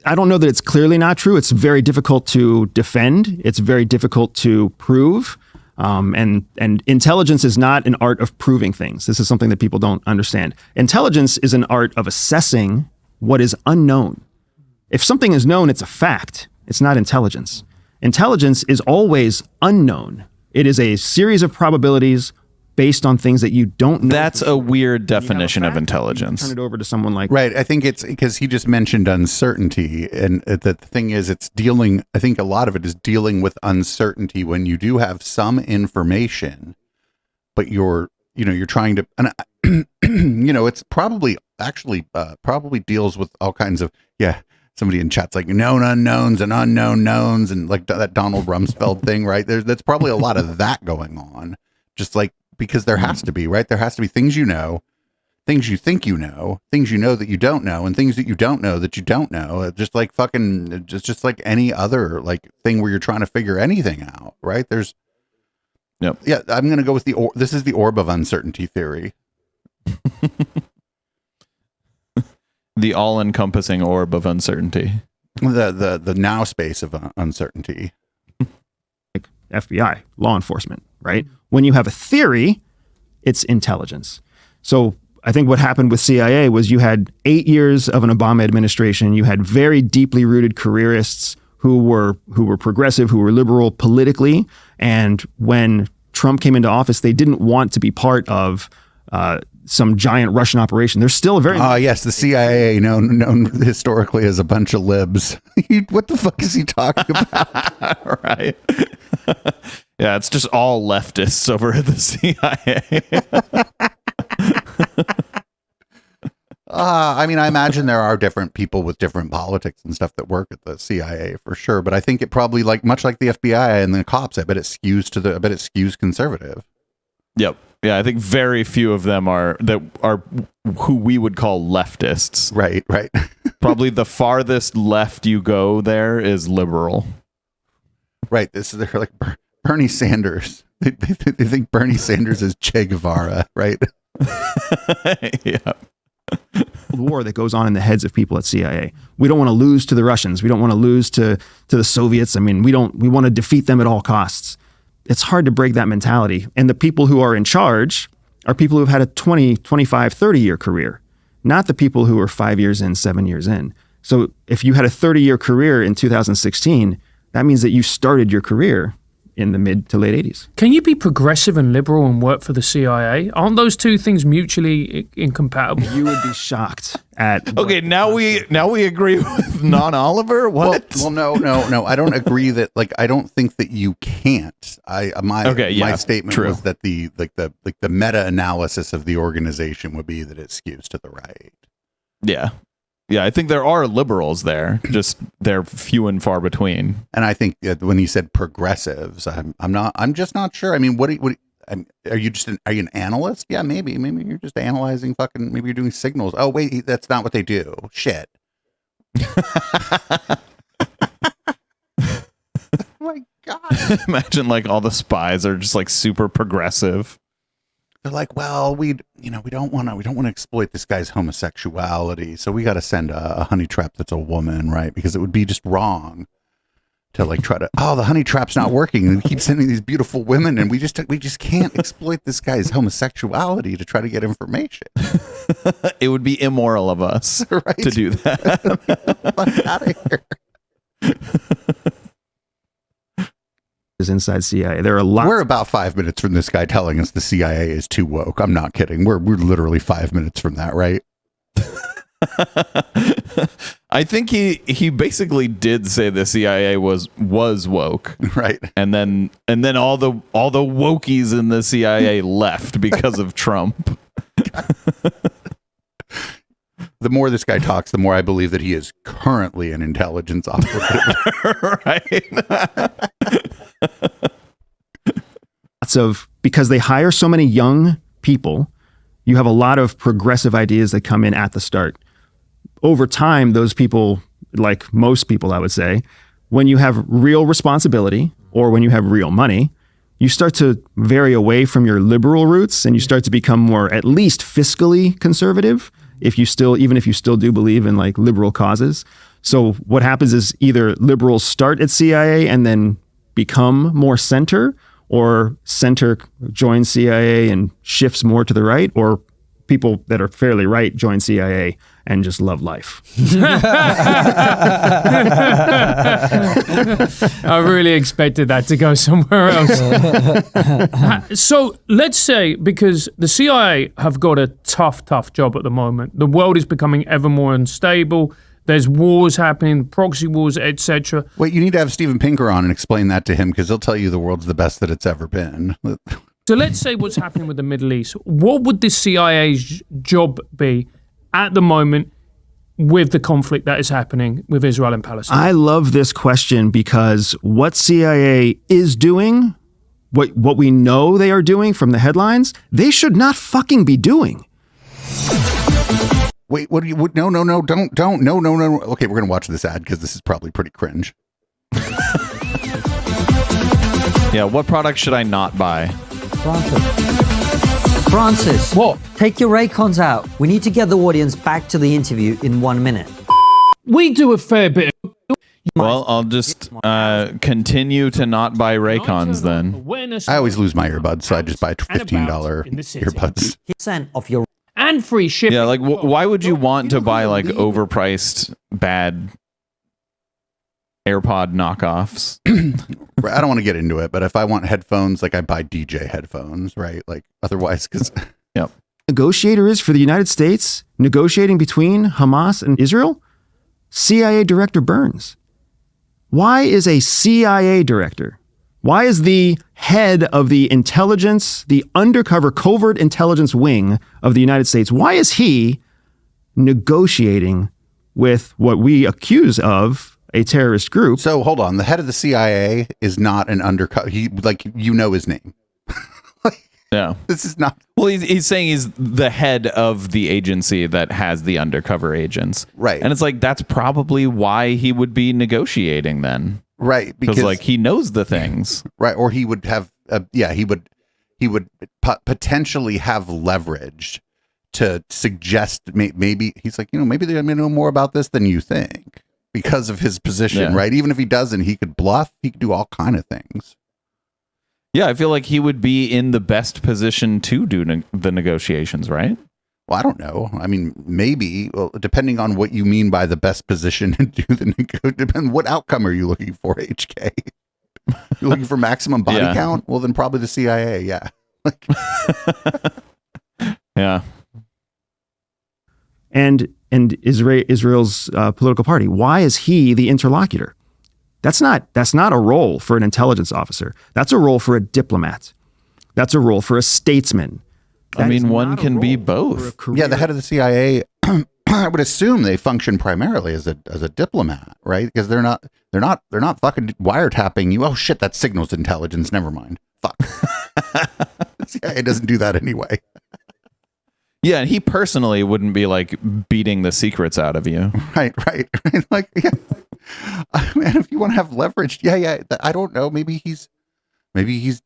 I don't know that it's clearly not true. It's very difficult to defend. It's very difficult to prove. And intelligence is not an art of proving things. This is something that people don't understand. Intelligence is an art of assessing what is unknown. If something is known, it's a fact. It's not intelligence. Intelligence is always unknown. It is a series of probabilities based on things that you don't know. That's a weird definition of intelligence. Turn it over to someone like right. I think it's because he just mentioned uncertainty, and the thing is, it's dealing. I think a lot of it is dealing with uncertainty when you do have some information, but you're trying to, and it's probably actually probably deals with all kinds of Somebody in chat's like known unknowns and unknown knowns and like that Donald Rumsfeld thing, right? That's probably a lot of that going on. Just like because there has to be, right? There has to be things you know, things you think you know, things you know that you don't know, and things that you don't know that you don't know. Just like fucking, just like any other like thing where you're trying to figure anything out, right? There's, yeah. I'm gonna go with this is the orb of uncertainty theory. The all-encompassing orb of uncertainty. The now space of uncertainty. Like FBI, law enforcement, right? When you have a theory, it's intelligence. So I think what happened with CIA was you had 8 years of an Obama administration. You had very deeply rooted careerists who were progressive, who were liberal politically. And when Trump came into office, they didn't want to be part of some giant Russian operation. There's still a very yes, the CIA known historically as a bunch of libs. What the fuck is he talking about? Right. Yeah, it's just all leftists over at the CIA. I mean, I imagine there are different people with different politics and stuff that work at the CIA for sure, but I think it probably much like the FBI and the cops, I bet it skews conservative. Yep. Yeah, I think very few of them are who we would call leftists. Right. Probably the farthest left you go there is liberal. Right. They're like Bernie Sanders. They think Bernie Sanders is Che Guevara, right? Yeah. War that goes on in the heads of people at CIA. We don't want to lose to the Russians. We don't want to lose to the Soviets. I mean, we want to defeat them at all costs. It's hard to break that mentality. And the people who are in charge are people who've had a 20, 25, 30-year career, not the people who are 5 years in, 7 years in. So if you had a 30-year career in 2016, that means that you started your career in the mid to late 80s. Can you be progressive and liberal and work for the CIA? Aren't those two things mutually incompatible? You would be shocked at. Okay, now we agree with Non Oliver. What? Well, no. I don't agree that. Like, I don't think that you can't. My statement true. was that the meta analysis of the organization would be that it skews to the right. Yeah. Yeah, I think there are liberals there, just they're few and far between. And I think that when he said progressives, I'm just not sure. I mean, are you an analyst? Yeah, maybe you're just analyzing maybe you're doing signals. Oh wait, that's not what they do. Shit. Oh my God. Imagine like all the spies are just like super progressive. They're like, well, we don't want to exploit this guy's homosexuality, so we got to send a honey trap that's a woman, right? Because it would be just wrong to like try to, the honey trap's not working, and we keep sending these beautiful women, and we just can't exploit this guy's homosexuality to try to get information. It would be immoral of us Right? to do that. Get the fuck out of here. Is inside CIA. There are lots. We're about 5 minutes from this guy telling us the CIA is too woke. I'm not kidding. We're literally 5 minutes from that, right? I think he basically did say the CIA was woke, Right. and then all the wokies in the CIA left because of Trump. The more this guy talks, the more I believe that he is currently an intelligence operative. Right. Because they hire so many young people, you have a lot of progressive ideas that come in at the start. Over time, those people, like most people, I would say, when you have real responsibility or when you have real money, you start to vary away from your liberal roots and you start to become more, at least fiscally conservative, even if you still do believe in like liberal causes. So what happens is either liberals start at CIA and then become more center, or center joins CIA and shifts more to the right, or people that are fairly right join CIA and just love life. I really expected that to go somewhere else. So let's say, because the CIA have got a tough job at the moment. The world is becoming ever more unstable. There's wars happening, proxy wars, etc. Wait, you need to have Steven Pinker on and explain that to him, because he'll tell you the world's the best that it's ever been. So let's say what's happening with the Middle East. What would the CIA's job be at the moment with the conflict that is happening with Israel and Palestine? I love this question because what CIA is doing, what we know they are doing from the headlines, they should not fucking be doing. Wait, what do you? No, don't, no. Okay, we're gonna watch this ad because this is probably pretty cringe. Yeah, what product should I not buy? Francis. What? Take your Raycons out. We need to get the audience back to the interview in 1 minute. We do a fair bit. Well, I'll just continue to not buy Raycons then. I always lose my earbuds, so I just buy $15 earbuds. % of your And free shipping. Yeah, like why would you want to buy like overpriced bad AirPod knockoffs? I don't want to get into it, but if I want headphones, like I buy DJ headphones, right? Like otherwise, because Yep. Negotiator is for the United States negotiating between Hamas and Israel? CIA Director Burns. Why is a CIA director? Why is the head of the intelligence, the undercover covert intelligence wing of the United States, why is he negotiating with what we accuse of a terrorist group? So hold on, the head of the CIA is not an undercover. He his name. Yeah. This is not Well, he's saying he's the head of the agency that has the undercover agents. Right. And it's like, that's probably why he would be negotiating then. Right, because like he knows the things, right? Or he would have, he would potentially have leverage to suggest maybe he's like, maybe they know more about this than you think because of his position, right? Even if he doesn't, he could bluff. He could do all kind of things. Yeah, I feel like he would be in the best position to do the negotiations, right? Well, I don't know. I mean, maybe, depending on what you mean by the best position to do the negotiation. What outcome are you looking for, HK? You're looking for maximum body count? Well, then probably the CIA, yeah. Yeah. And Israel's political party, why is he the interlocutor? That's not a role for an intelligence officer. That's a role for a diplomat. That's a role for a statesman. I mean, one can be both. Yeah, the head of the CIA, I would assume they function primarily as a diplomat, right? Because they're not fucking wiretapping you. Oh shit, that signals intelligence. Never mind. Fuck. The CIA doesn't do that anyway. Yeah, and he personally wouldn't be like beating the secrets out of you. Right. Like, yeah. Man, if you want to have leverage, I don't know. Maybe he's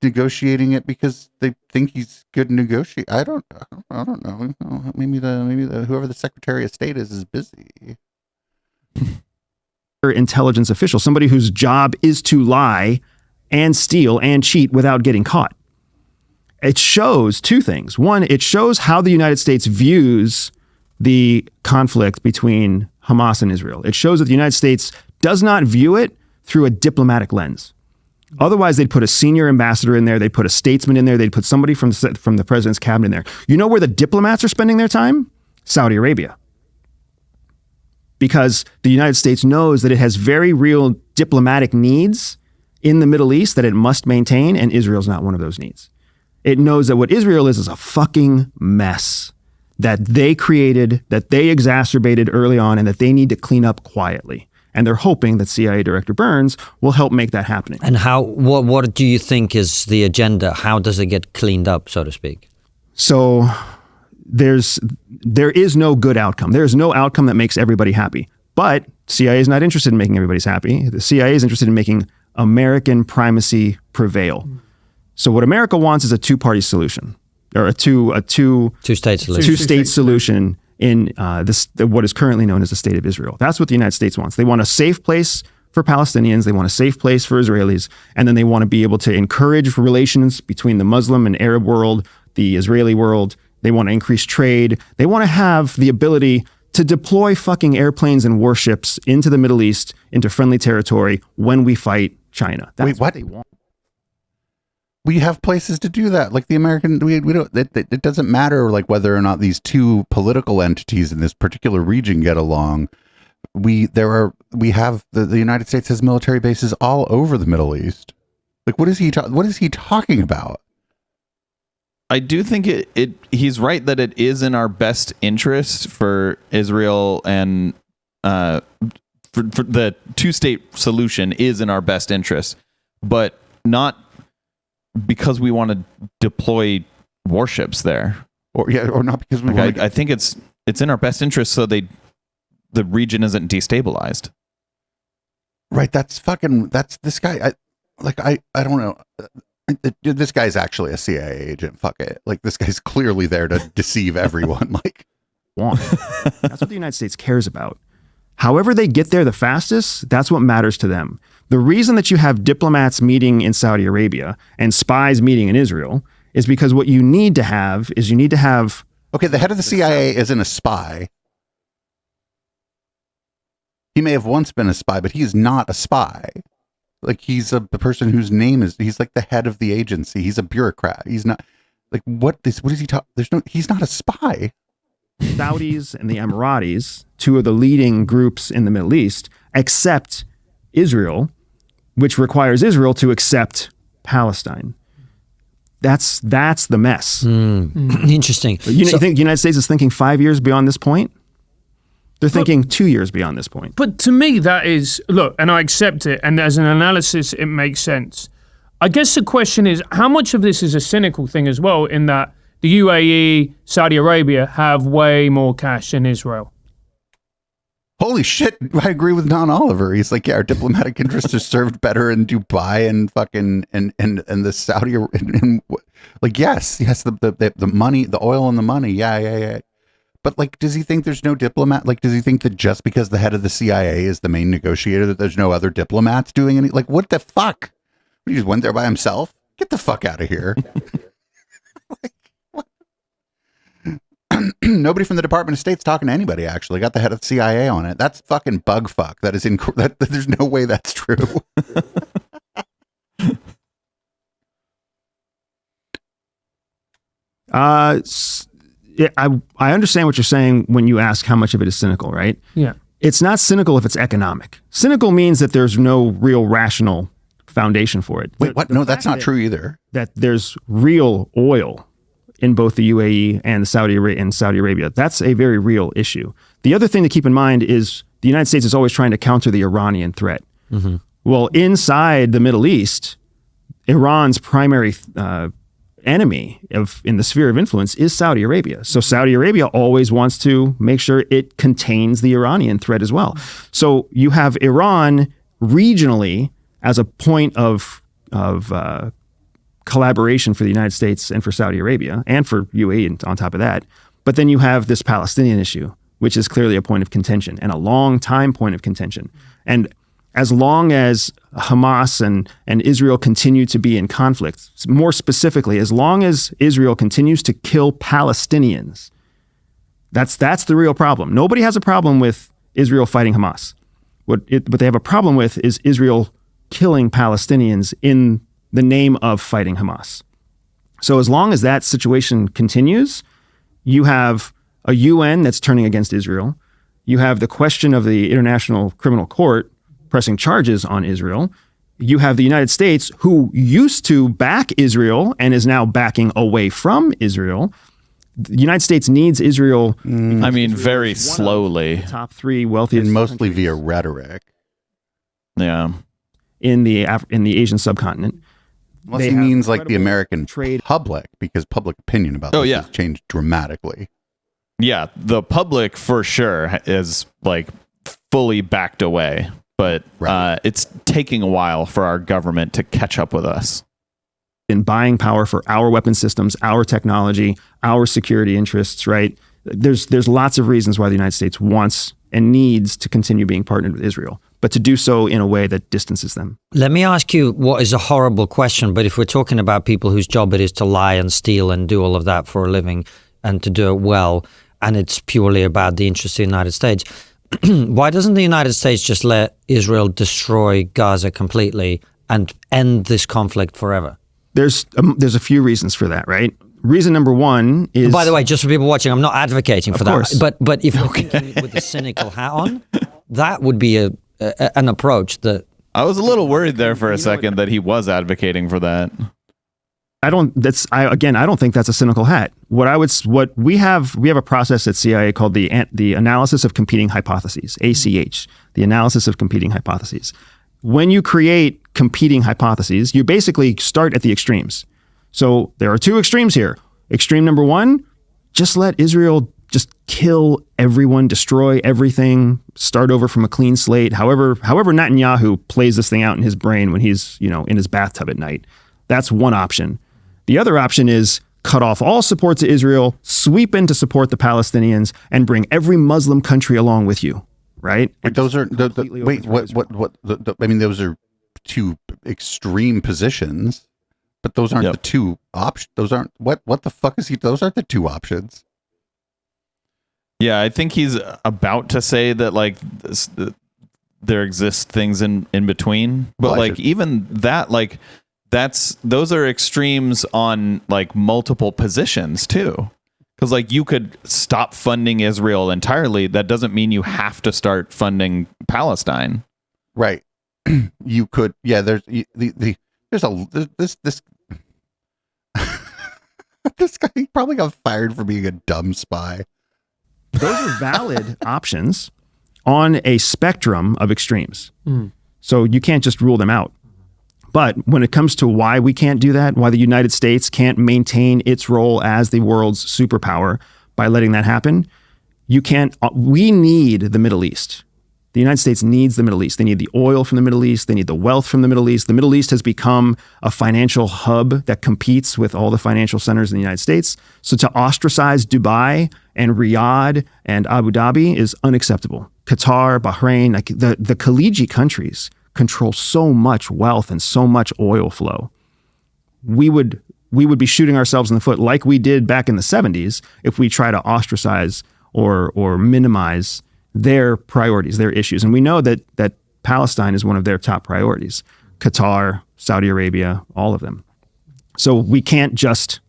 negotiating it because they think he's good to negotiate. I don't know. Maybe the whoever the Secretary of State is busy. Intelligence official, somebody whose job is to lie and steal and cheat without getting caught. It shows two things. One, it shows how the United States views the conflict between Hamas and Israel. It shows that the United States does not view it through a diplomatic lens. Otherwise, they'd put a senior ambassador in there. They'd put a statesman in there. They'd put somebody from the president's cabinet in there. You know where the diplomats are spending their time? Saudi Arabia. Because the United States knows that it has very real diplomatic needs in the Middle East that it must maintain, and Israel's not one of those needs. It knows that what Israel is a fucking mess that they created, that they exacerbated early on, and that they need to clean up quietly. And they're hoping that CIA Director Burns will help make that happen. And what do you think is the agenda? How does it get cleaned up, so to speak? So there is no good outcome. There is no outcome that makes everybody happy. But CIA is not interested in making everybody happy. The CIA is interested in making American primacy prevail. So what America wants is a two-party solution, or a two-state solution. Two-state solution in what is currently known as the State of Israel. That's what the United States wants. They want a safe place for Palestinians. They want a safe place for Israelis. And then they want to be able to encourage relations between the Muslim and Arab world, the Israeli world. They want to increase trade. They want to have the ability to deploy fucking airplanes and warships into the Middle East, into friendly territory when we fight China. That's what they want. We have places to do that. Like the American, we don't. It doesn't matter like whether or not these two political entities in this particular region get along. The United States has military bases all over the Middle East. Like, what is he talking about? I do think he's right that it is in our best interest for Israel, and for the two-state solution is in our best interest, but not because we want to deploy warships there, or not because we. I think it's in our best interest so the region isn't destabilized. Right. That's this guy. I don't know. This guy's actually a CIA agent. Fuck it. Like, this guy's clearly there to deceive everyone. Like, that's what the United States cares about. However they get there the fastest, that's what matters to them. The reason that you have diplomats meeting in Saudi Arabia and spies meeting in Israel is because what you need to have. Okay, the head of the CIA isn't a spy. He may have once been a spy, but he's not a spy. Like, he's the person whose name he's like the head of the agency. He's a bureaucrat. He's not like, what is he talking? He's not a spy. Saudis and the Emiratis, two of the leading groups in the Middle East, accept Israel, which requires Israel to accept Palestine. That's the mess. Interesting. You think the United States is thinking 5 years beyond this point? They're thinking 2 years beyond this point. But to me, that is, look, and I accept it, and as an analysis, it makes sense. I guess the question is, how much of this is a cynical thing as well, in that the UAE, Saudi Arabia have way more cash than Israel? Holy shit, I agree with Don Oliver. He's like, yeah, our diplomatic interests are served better in Dubai and fucking and the Saudi like yes, the money, the oil and the money. Yeah. But like, does he think there's no diplomat? Like, does he think that just because the head of the CIA is the main negotiator that there's no other diplomats doing any, like, what the fuck? He just went there by himself? Get the fuck out of here. Nobody from the Department of State's talking to anybody, actually. Got the head of the CIA on it. That's fucking bug fuck. That is there's no way that's true. Yeah, I understand what you're saying when you ask how much of it is cynical, right? Yeah. It's not cynical if it's economic. Cynical means that there's no real rational foundation for it. Wait, what? No, that's not true either. That there's real oil in both the UAE and Saudi Arabia. That's a very real issue. The other thing to keep in mind is the United States is always trying to counter the Iranian threat. Mm-hmm. Well, inside the Middle East, Iran's primary enemy in the sphere of influence is Saudi Arabia. So Saudi Arabia always wants to make sure it contains the Iranian threat as well. So you have Iran regionally as a point of collaboration for the United States and for Saudi Arabia and for UAE on top of that. But then you have this Palestinian issue, which is clearly a point of contention and a long time point of contention. And as long as Hamas and Israel continue to be in conflict, more specifically, as long as Israel continues to kill Palestinians, that's the real problem. Nobody has a problem with Israel fighting Hamas. What they have a problem with is Israel killing Palestinians in the name of fighting Hamas. So as long as that situation continues, you have a UN that's turning against Israel. You have the question of the International Criminal Court pressing charges on Israel. You have the United States, who used to back Israel and is now backing away from Israel. The United States needs Israel. I mean, very slowly. The top three wealthiest, and mostly countries via rhetoric. Yeah. in the Asian subcontinent. Unless They he have means like the incredible American trade. public, because public opinion about this has changed dramatically. Yeah, the public for sure is like fully backed away, but it's taking a while for our government to catch up with us. In buying power for our weapon systems, our technology, our security interests, right? There's lots of reasons why the United States wants and needs to continue being partnered with Israel, but to do so in a way that distances them. Let me ask you what is a horrible question, but if we're talking about people whose job it is to lie and steal and do all of that for a living and to do it well, and it's purely about the interest of the United States, why doesn't the United States just let Israel destroy Gaza completely and end this conflict forever? There's a few reasons for that, right? Reason number one is... By the way, just for people watching, I'm not advocating for course. that. But if you're thinking with a cynical hat on, that would be an approach that... I was a little worried there for a second that he was advocating for that. I don't think that's a cynical hat. What we have a process at CIA called the analysis of competing hypotheses, ACH, the analysis of competing hypotheses. When you create competing hypotheses, you basically start at the extremes. So there are two extremes here. Extreme number one, just let Israel just kill everyone, destroy everything, start over from a clean slate. However Netanyahu plays this thing out in his brain when he's, in his bathtub at night. That's one option. The other option is cut off all support to Israel, sweep in to support the Palestinians, and bring every Muslim country along with you. Right? Wait, those are those are two extreme positions, but those aren't the two options. Those aren't what the fuck is he? Those aren't the two options. Yeah, I think he's about to say that like there exist things in between, but even that those are extremes on like multiple positions too. Because like you could stop funding Israel entirely. That doesn't mean you have to start funding Palestine. Right. You could. Yeah. There's this this guy probably got fired for being a dumb spy. Those are valid options on a spectrum of extremes. So you can't just rule them out. But when it comes to why we can't do that, why the United States can't maintain its role as the world's superpower by letting that happen, we need the Middle East. The United States needs the Middle East. They need the oil from the Middle East. They need the wealth from the Middle East. The Middle East has become a financial hub that competes with all the financial centers in the United States. So to ostracize Dubai and Riyadh and Abu Dhabi is unacceptable. Qatar, Bahrain, like the Khaliji countries control so much wealth and so much oil flow. We would be shooting ourselves in the foot like we did back in the 70s if we try to ostracize or minimize their priorities, their issues. And we know that Palestine is one of their top priorities. Qatar, Saudi Arabia, all of them. So we can't just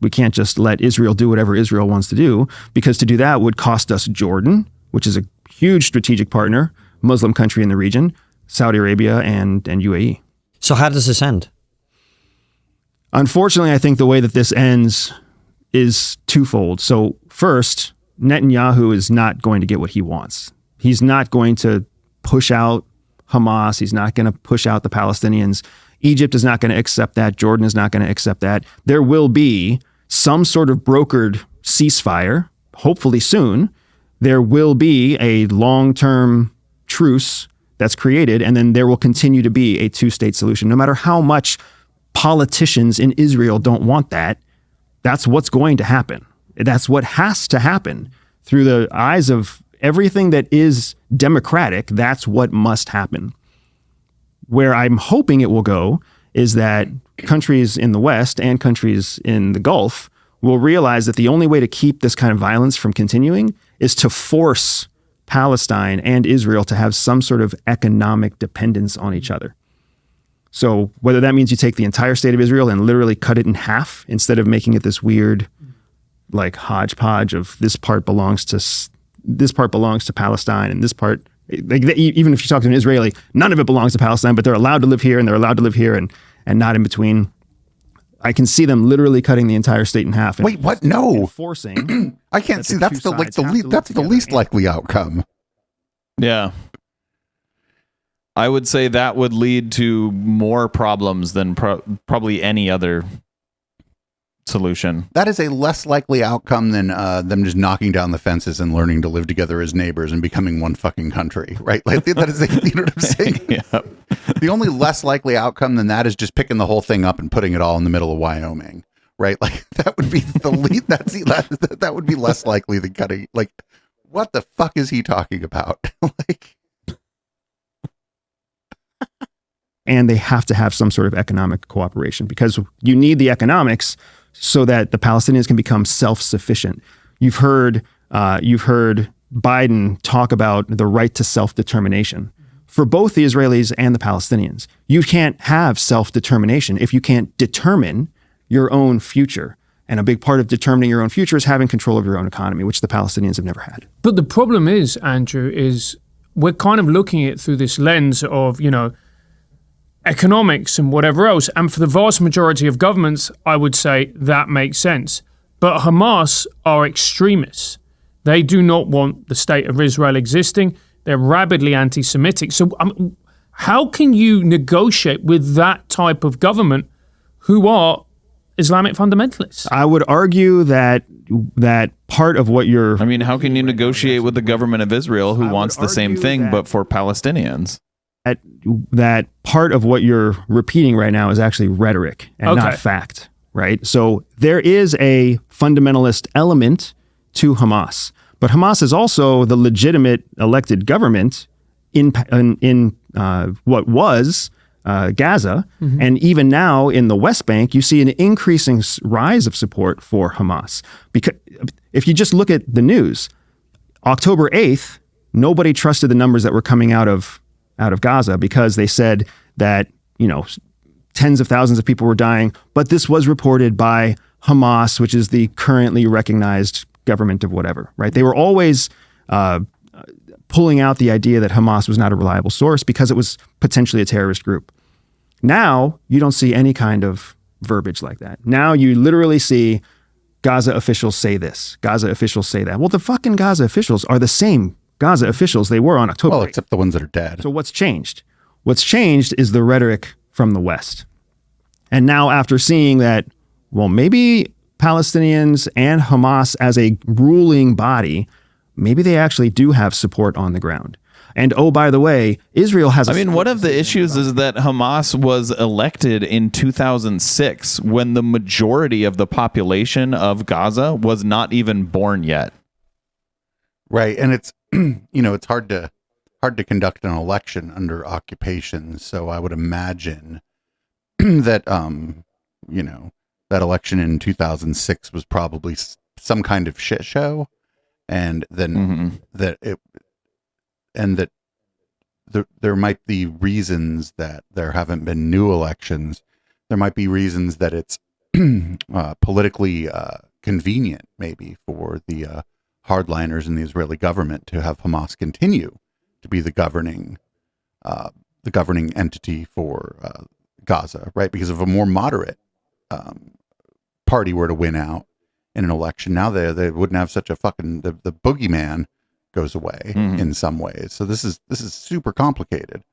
let Israel do whatever Israel wants to do, because to do that would cost us Jordan, which is a huge strategic partner, Muslim country in the region, Saudi Arabia and UAE. So how does this end? Unfortunately, I think the way that this ends is twofold. So first, Netanyahu is not going to get what he wants. He's not going to push out Hamas. He's not going to push out the Palestinians. Egypt is not going to accept that. Jordan is not going to accept that. There will be some sort of brokered ceasefire, hopefully soon. There will be a long-term truce that's created, and then there will continue to be a two-state solution. No matter how much politicians in Israel don't want that, that's what's going to happen. That's what has to happen. Through the eyes of everything that is democratic, that's what must happen. Where I'm hoping it will go is that countries in the West and countries in the Gulf will realize that the only way to keep this kind of violence from continuing is to force Palestine and Israel to have some sort of economic dependence on each other. So whether that means you take the entire state of Israel and literally cut it in half instead of making it this weird like hodgepodge of this part belongs to Palestine and this part, like, even if you talk to an Israeli, none of it belongs to Palestine, but they're allowed to live here and they're allowed to live here and not in between. I can see them literally cutting the entire state in half. Wait, what? No, forcing. I can't see. That's the least likely outcome. Yeah. I would say that would lead to more problems than probably any other solution. That is a less likely outcome than them just knocking down the fences and learning to live together as neighbors and becoming one fucking country, right? Like that is, you know what I'm saying? Yep. The only less likely outcome than that is just picking the whole thing up and putting it all in the middle of Wyoming, right? Like that would be the lead. That would be less likely than cutting. Like, what the fuck is he talking about? Like. And they have to have some sort of economic cooperation, because you need the economics so that the Palestinians can become self-sufficient. You've heard Biden talk about the right to self-determination. For both the Israelis and the Palestinians, you can't have self-determination if you can't determine your own future. And a big part of determining your own future is having control of your own economy, which the Palestinians have never had. But the problem is, Andrew, is we're kind of looking at it through this lens of, economics and whatever else. And for the vast majority of governments, I would say that makes sense. But Hamas are extremists. They do not want the state of Israel existing. They're rabidly anti-Semitic. So how can you negotiate with that type of government who are Islamic fundamentalists? I would argue that part of what you're... I mean, how can you negotiate with the government of Israel who wants the same thing but for Palestinians? That part of what you're repeating right now is actually rhetoric and not fact, right? So there is a fundamentalist element to Hamas, but Hamas is also the legitimate elected government in what was Gaza, and even now in the West Bank, you see an increasing rise of support for Hamas. Because if you just look at the news, October 8th, nobody trusted the numbers that were coming out of Gaza, because they said that, tens of thousands of people were dying, but this was reported by Hamas, which is the currently recognized government of whatever, right? They were always pulling out the idea that Hamas was not a reliable source because it was potentially a terrorist group. Now, you don't see any kind of verbiage like that. Now you literally see Gaza officials say this, Gaza officials say that. Well, the fucking Gaza officials are the same Gaza officials they were on October 8th. Well, except the ones that are dead. So what's changed? What's changed is the rhetoric from the West. And now after seeing that, well, maybe Palestinians and Hamas as a ruling body, maybe they actually do have support on the ground. And oh, by the way, Israel has. I mean, one of the issues is that Hamas was elected in 2006 when the majority of the population of Gaza was not even born yet. Right, and it's it's hard to conduct an election under occupation. So I would imagine that that election in 2006 was probably some kind of shit show, and then there might be reasons that there haven't been new elections. There might be reasons that it's politically convenient, maybe, for the hardliners in the Israeli government to have Hamas continue to be the governing entity for Gaza, right? Because if a more moderate party were to win out in an election, now they wouldn't have such a fucking the boogeyman goes away in some ways. So this is super complicated.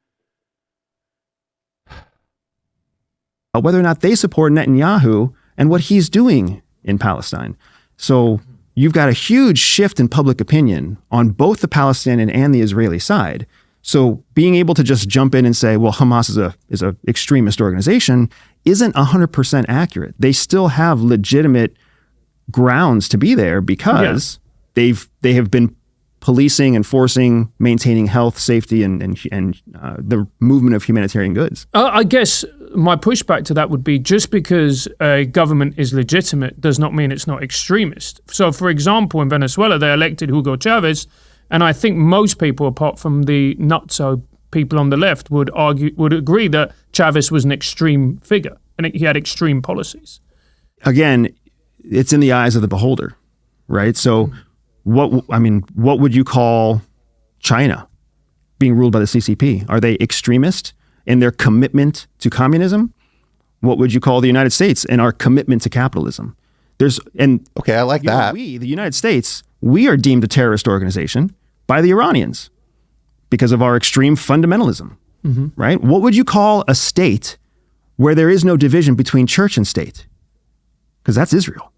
Whether or not they support Netanyahu and what he's doing in Palestine. So you've got a huge shift in public opinion on both the Palestinian and the Israeli side. So being able to just jump in and say, well, Hamas is a extremist organization isn't 100% accurate. They still have legitimate grounds to be there because they have been policing, enforcing, maintaining health, safety, and the movement of humanitarian goods. I guess my pushback to that would be just because a government is legitimate does not mean it's not extremist. So, for example, in Venezuela, they elected Hugo Chavez, and I think most people, apart from the nutso people on the left, would agree that Chavez was an extreme figure and he had extreme policies. Again, it's in the eyes of the beholder, right? So what would you call China being ruled by the CCP? Are they extremist in their commitment to communism? What would you call the United States in our commitment to capitalism? Okay, I like that. We, the United States, we are deemed a terrorist organization by the Iranians because of our extreme fundamentalism, right? What would you call a state where there is no division between church and state? Because that's Israel.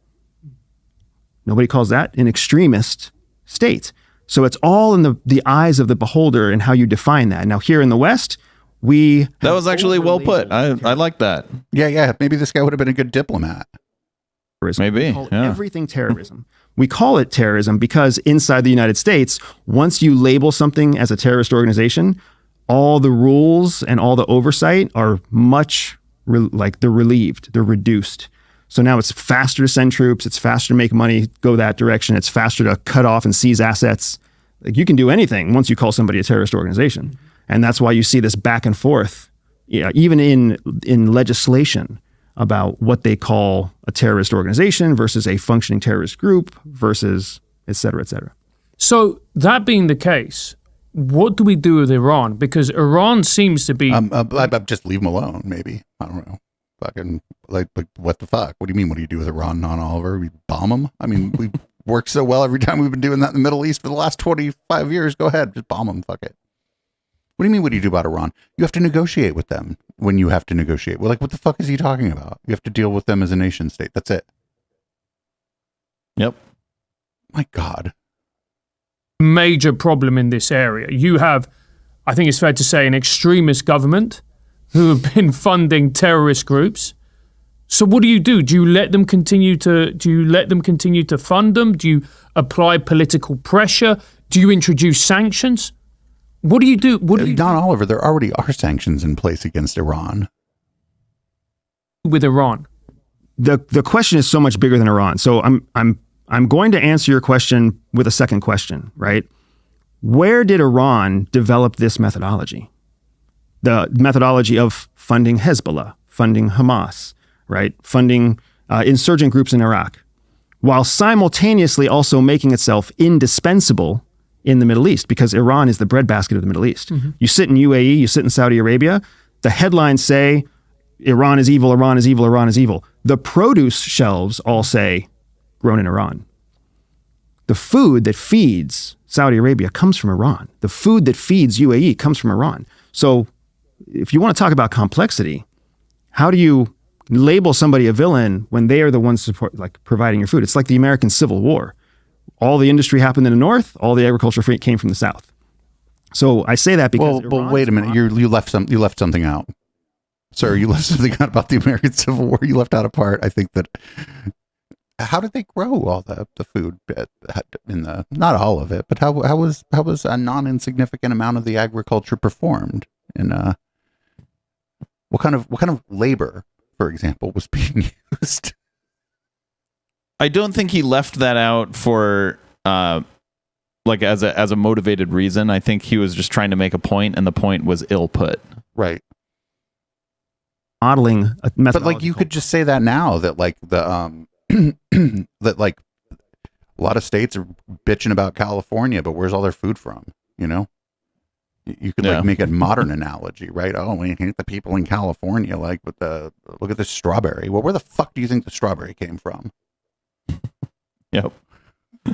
Nobody calls that an extremist state. So it's all in the eyes of the beholder and how you define that. Now, here in the West, that was actually well put. I like that. Yeah. Maybe this guy would have been a good diplomat. Maybe. We call everything terrorism. We call it terrorism because inside the United States, once you label something as a terrorist organization, all the rules and all the oversight are much they're relieved, they're reduced. So now it's faster to send troops, it's faster to make money go that direction, it's faster to cut off and seize assets. Like, you can do anything once you call somebody a terrorist organization. And that's why you see this back and forth, even in legislation, about what they call a terrorist organization versus a functioning terrorist group versus et cetera, et cetera. So that being the case, what do we do with Iran? Because Iran seems to be... just leave them alone, maybe. I don't know. Fucking, like, what the fuck? What do you mean? What do you do with Iran, non-Oliver? We bomb them? I mean, we work so well every time we've been doing that in the Middle East for the last 25 years. Go ahead, just bomb them. Fuck it. What do you mean, what do you do about Iran? You have to negotiate with them when you have to negotiate. We're like, what the fuck is he talking about? You have to deal with them as a nation state. That's it. Yep. My God. Major problem in this area. You have, I think it's fair to say, an extremist government who have been funding terrorist groups. So what do? Do you let them continue to fund them? Do you apply political pressure? Do you introduce sanctions? What do you do? Don Oliver, there already are sanctions in place against Iran. With Iran? The question is so much bigger than Iran. So I'm going to answer your question with a second question, right? Where did Iran develop this methodology? The methodology of funding Hezbollah, funding Hamas, right? Funding insurgent groups in Iraq, while simultaneously also making itself indispensable in the Middle East, because Iran is the breadbasket of the Middle East. You sit in UAE, you sit in Saudi Arabia, the headlines say, Iran is evil, Iran is evil, Iran is evil. The produce shelves all say, grown in Iran. The food that feeds Saudi Arabia comes from Iran. The food that feeds UAE comes from Iran. So if you want to talk about complexity, how do you label somebody a villain when they are the ones providing your food? It's like the American Civil War. All the industry happened in the north, all the agriculture came from the south. So I say that because well, wait a minute. You left something out, sir. You left something out about the American Civil War. You left out a part. I think that. How did they grow all the food in the, not all of it, but how was a non-insignificant amount of the agriculture performed? And what kind of labor, for example, was being used? I don't think he left that out for like as a motivated reason. I think he was just trying to make a point, and the point was ill put. Right. Modeling a methodology. But like you could just say that now, that like the that like a lot of states are bitching about California, but where's all their food from? You know, you could like make a modern analogy, right? Oh, we hate the people in California, like with look at this strawberry. Well, where the fuck do you think the strawberry came from? Yep.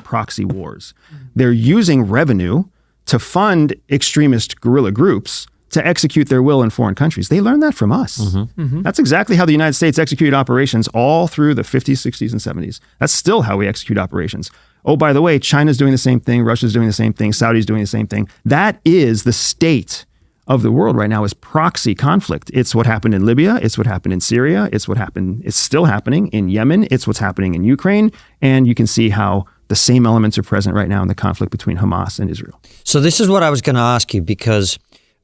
Proxy wars. They're using revenue to fund extremist guerrilla groups to execute their will in foreign countries. They learned that from us. That's exactly how the United States executed operations all through the 50s, 60s, and 70s. That's still how we execute operations. Oh, by the way, China's doing the same thing. Russia's doing the same thing. Saudi's doing the same thing. That is the state of the world right now, is proxy conflict. It's what happened in Libya. It's what happened in Syria. It's still happening in Yemen. It's what's happening in Ukraine. And you can see how the same elements are present right now in the conflict between Hamas and Israel. So this is what I was going to ask you, because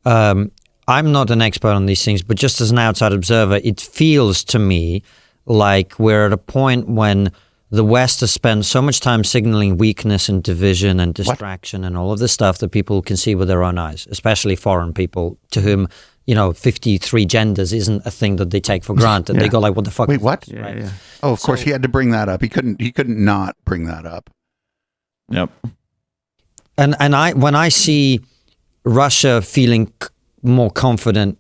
I'm not an expert on these things, but just as an outside observer, it feels to me like we're at a point when the West has spent so much time signaling weakness and division and distraction and all of this stuff that people can see with their own eyes, especially foreign people to whom, 53 genders isn't a thing that they take for granted. They go like, what the fuck? Wait, what? Yeah. Oh, of course he had to bring that up. He couldn't not bring that up. Yep. And when I see Russia feeling more confident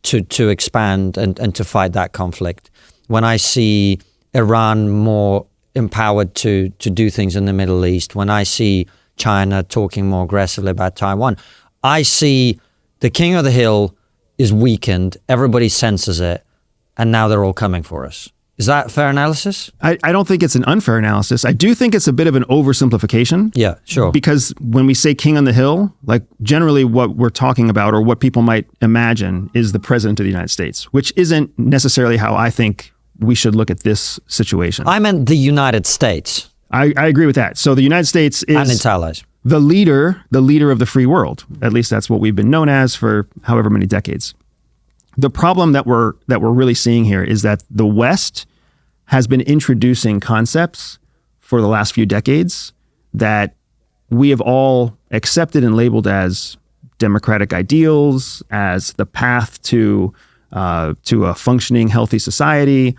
to expand and to fight that conflict, when I see Iran more empowered to do things in the Middle East, when I see China talking more aggressively about Taiwan, I see the king of the hill is weakened, everybody senses it, and now they're all coming for us. Is that a fair analysis? I don't think it's an unfair analysis. I do think it's a bit of an oversimplification. Yeah, sure. Because when we say king on the hill, like generally what we're talking about or what people might imagine is the president of the United States, which isn't necessarily how I think we should look at this situation. I meant the United States. I agree with that. So the United States is and its allies. the leader of the free world. At least that's what we've been known as for however many decades. The problem that we're really seeing here is that the West has been introducing concepts for the last few decades that we have all accepted and labeled as democratic ideals, as the path to a functioning, healthy society,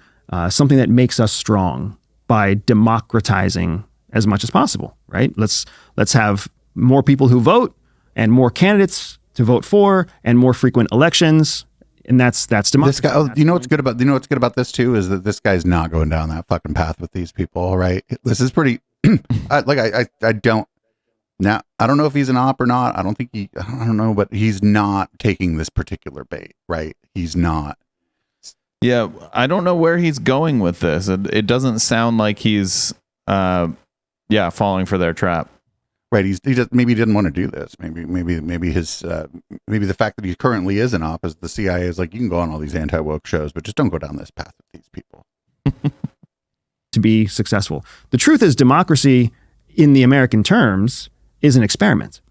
something that makes us strong by democratizing as much as possible. Right? Let's have more people who vote and more candidates to vote for and more frequent elections. And that's democracy. This guy, you know what's good about this too is that this guy's not going down that fucking path with these people, right? This is pretty. I don't know if he's an op or not. I don't know, but he's not taking this particular bait, right? He's not. Yeah, I don't know where he's going with this. It doesn't sound like he's, falling for their trap. Right, he just maybe didn't want to do this. Maybe his maybe the fact that he currently is an op is the CIA is like, you can go on all these anti-woke shows, but just don't go down this path with these people. To be successful. The truth is, democracy in the American terms is an experiment.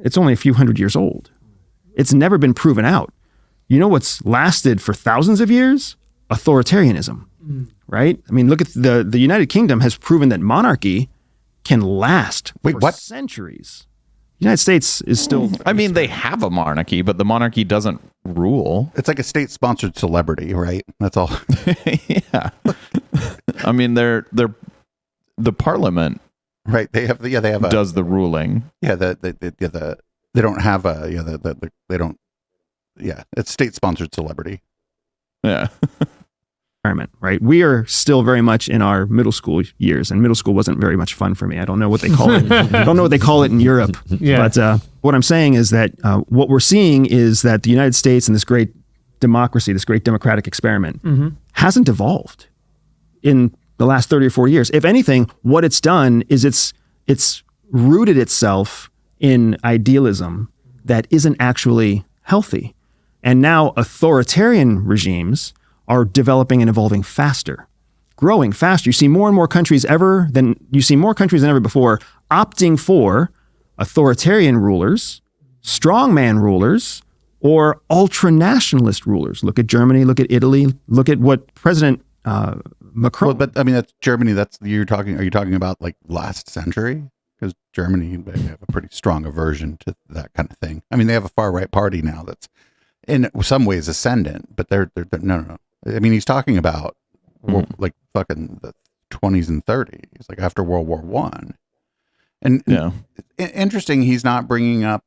It's only a few hundred years old. It's never been proven out. You know what's lasted for thousands of years? Authoritarianism, right? I mean, look at the United Kingdom has proven that monarchy can last for centuries. The United States is still... I mean, they have a monarchy, but the monarchy doesn't rule. It's like a state-sponsored celebrity, right? That's all. Yeah. I mean, they're the parliament. Right. They have does the ruling. Yeah. They don't have they don't. Yeah. It's state-sponsored celebrity. Yeah. Right. We are still very much in our middle school years, and middle school wasn't very much fun for me. I don't know what they call it. I don't know what they call it in Europe. Yeah. But what I'm saying is that what we're seeing is that the United States and this great democracy, this great democratic experiment, hasn't evolved in the last 30 or 40 years. If anything, what it's done is it's rooted itself in idealism that isn't actually healthy. And now authoritarian regimes are developing and evolving faster, growing faster. You see more and more countries than ever before opting for authoritarian rulers, strongman rulers, or ultra-nationalist rulers. Look at Germany, look at Italy, look at what President Macron. Well, but I mean, that's Germany. Are you talking about like last century? Because Germany, they have a pretty strong aversion to that kind of thing. I mean, they have a far right party now that's in some ways ascendant, but they're no. I mean, he's talking about like fucking the 20s and 30s, like after World War One. And interesting, he's not bringing up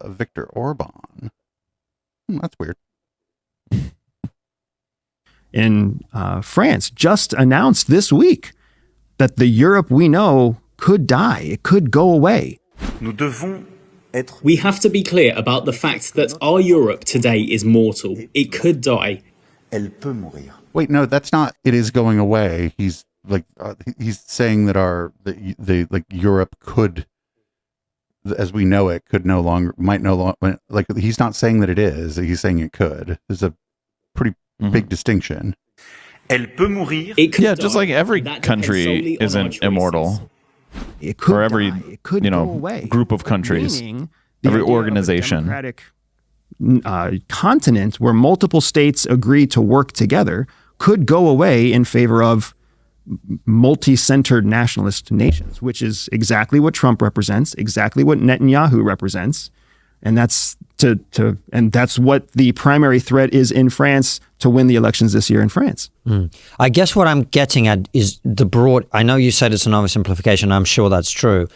Viktor Orban. That's weird. In France, just announced this week that the Europe we know could die. It could go away. We have to be clear about the fact that our Europe today is mortal. It could die. Wait, no, that's not. It is going away. He's like he's saying that the like Europe could, as we know it, might no longer. Like he's not saying that it is. He's saying it could. There's a pretty big distinction. It could die. Just like every That depends country solely on our isn't choices. immortal. It could Or every die. It could go away. group of countries, Meaning the every idea of a organization. democratic continent where multiple states agree to work together could go away in favor of multi-centered nationalist nations, which is exactly what Trump represents, exactly what Netanyahu represents, and that's and that's what the primary threat is in France to win the elections this year in France. I guess what I'm getting at is I know you said it's an oversimplification, I'm sure that's true.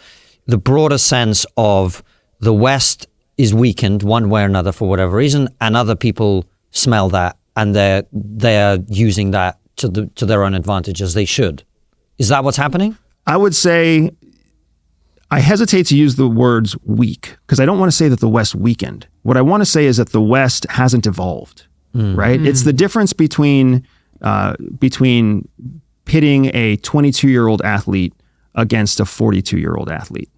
The broader sense of the West is weakened one way or another for whatever reason, and other people smell that and they're using that to their own advantage, as they should. Is that what's happening? I would say I hesitate to use the words weak because I don't want to say that the West weakened. What I want to say is that the West hasn't evolved, right? It's the difference between pitting a 22-year-old athlete against a 42-year-old athlete,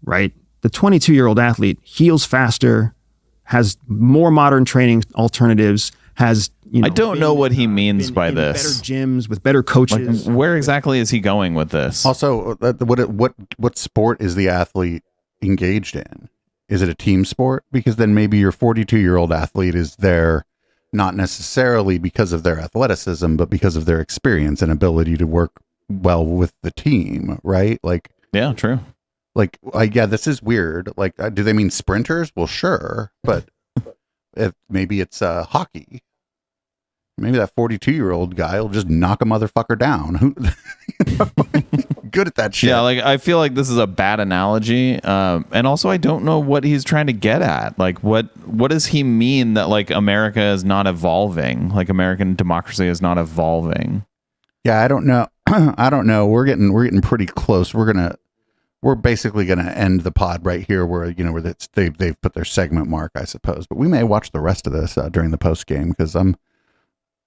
right? The 22-year-old athlete heals faster, has more modern training alternatives, has I don't know what he means by this. Better gyms with better coaches. Like, where exactly is he going with this? Also, what sport is the athlete engaged in? Is it a team sport? Because then maybe your 42-year-old athlete is there not necessarily because of their athleticism, but because of their experience and ability to work well with the team, right? Like, Yeah, true. like, this is weird. Like, do they mean sprinters? Well, sure, but maybe it's hockey. Maybe that 42-year-old guy will just knock a motherfucker down. Who good at that shit. Yeah, like I feel like this is a bad analogy, and also I don't know what he's trying to get at. Like, what does he mean that like America is not evolving? Like American democracy is not evolving? Yeah, I don't know. I don't know. We're getting pretty close. We're basically gonna end the pod right here, where they've put their segment mark, I suppose. But we may watch the rest of this during the post game because I'm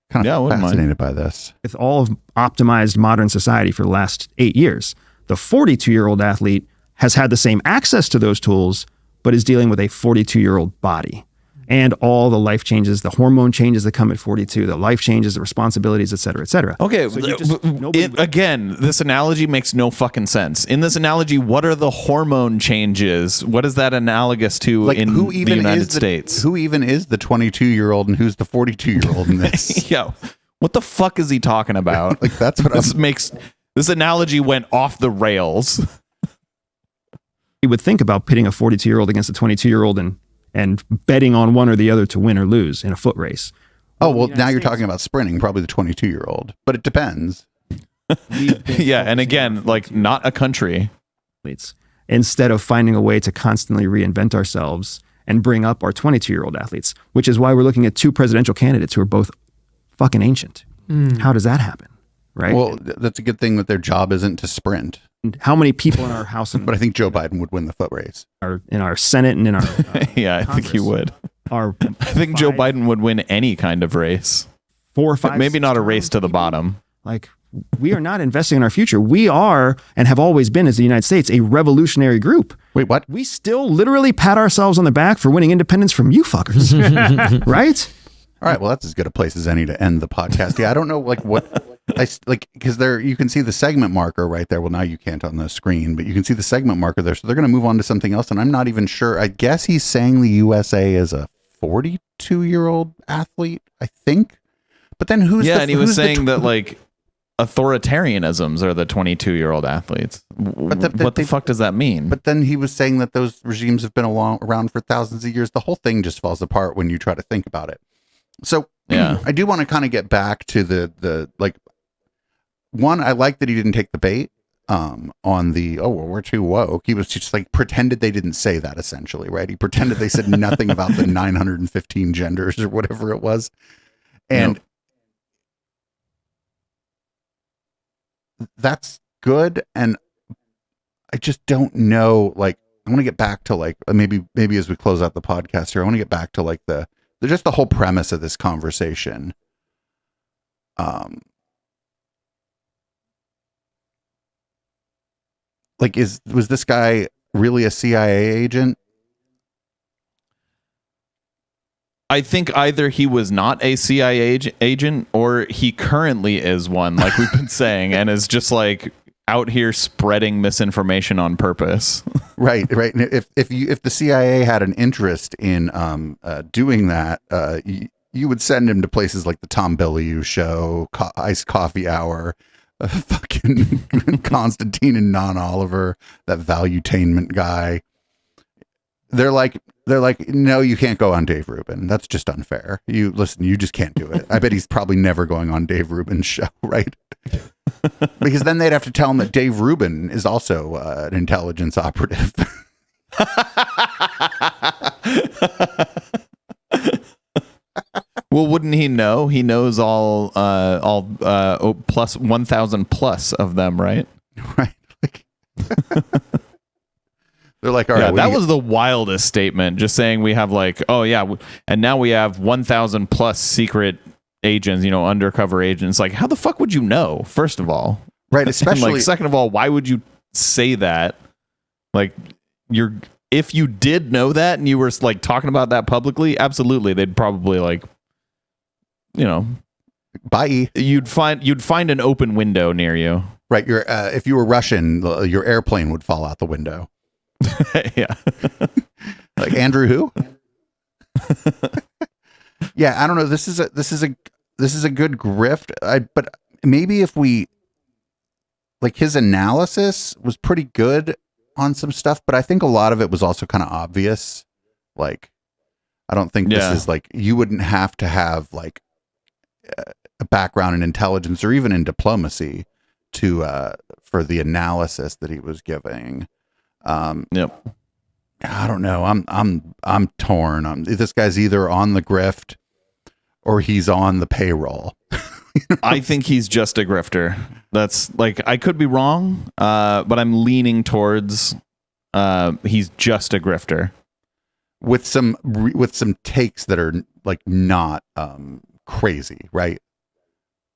kind of fascinated by this. With all of optimized modern society for the last 8 years, the 42-year-old athlete has had the same access to those tools, but is dealing with a 42-year-old body. And all the life changes, the hormone changes that come at 42, the life changes, the responsibilities, et cetera, et cetera. Okay, So again, this analogy makes no fucking sense. In this analogy, what are the hormone changes? What is that analogous to Like, in who even the United is States? Who even is the 22-year-old and who's the 42-year-old in this? Yo, what the fuck is he talking about? Like, that's what this analogy went off the rails. You would think about pitting a 42-year-old against a 22-year-old and betting on one or the other to win or lose in a foot race. Oh, well, now you're talking about sprinting, probably the 22-year-old, but it depends. Yeah, and again, like not a country. Instead of finding a way to constantly reinvent ourselves and bring up our 22-year-old athletes, which is why we're looking at two presidential candidates who are both fucking ancient. How does that happen? Right? Well, that's a good thing that their job isn't to sprint. How many people in our House and But I think Joe Biden would win the foot race. in our Senate and in our Yeah, I think he would. Our I think Joe Biden would win any kind of race. 4 or 5, Maybe not a 6 race to the people, bottom. Like we are not investing in our future. We are, and have always been as the United States, a revolutionary group. Wait, what? We still literally pat ourselves on the back for winning independence from you fuckers. Right? All right, well, that's as good a place as any to end the podcast. Yeah, I don't know, because there you can see the segment marker right there. Well, now you can't on the screen, but you can see the segment marker there. So they're going to move on to something else, and I'm not even sure. I guess he's saying the USA is a 42-year-old athlete, I think. But then who's and he was saying that like authoritarianisms are the 22-year-old athletes. What the fuck does that mean? But then he was saying that those regimes have been around for thousands of years. The whole thing just falls apart when you try to think about it. So yeah, I do want to kind of get back to the like one. I like that he didn't take the bait on the we're too woke. He was just like pretended they didn't say that, essentially, right? He pretended they said nothing about the 915 genders or whatever it was, and that's good. And I just don't know. Like, I want to get back to like maybe as we close out the podcast here, I want to get back to like just the whole premise of this conversation. Like, was this guy really a CIA agent? I think either he was not a CIA agent or he currently is one, like we've been saying, and is just like out here spreading misinformation on purpose. Right. If the CIA had an interest in doing that, you would send him to places like the Tom Bellew Show, Iced Coffee Hour, fucking Constantine and Non Oliver, that Valuetainment guy. They're like, no, you can't go on Dave Rubin. That's just unfair. You just can't do it. I bet he's probably never going on Dave Rubin's show, right? Because then they'd have to tell him that Dave Rubin is also an intelligence operative. Well, wouldn't he know? He knows all plus 1,000 plus of them, right? Right. They're like, all right. That was the wildest statement. Just saying we have like, and now we have 1,000 plus secret agents, undercover agents. Like, how the fuck would you know? First of all, right? Especially, like, second of all, why would you say that? Like, if you did know that and you were like talking about that publicly, absolutely, they'd probably like, bye. You'd find an open window near you. Right. If you were Russian, your airplane would fall out the window. Yeah. Like Andrew who? Yeah, I don't know. This is a good grift. But maybe if we like, his analysis was pretty good on some stuff, but I think a lot of it was also kind of obvious. Like, I don't think this is like, you wouldn't have to have like a background in intelligence or even in diplomacy for the analysis that he was giving. Yep. I don't know. I'm torn. This guy's either on the grift or he's on the payroll. I think he's just a grifter. That's like, I could be wrong, but I'm leaning towards he's just a grifter with some takes that are like not crazy, right?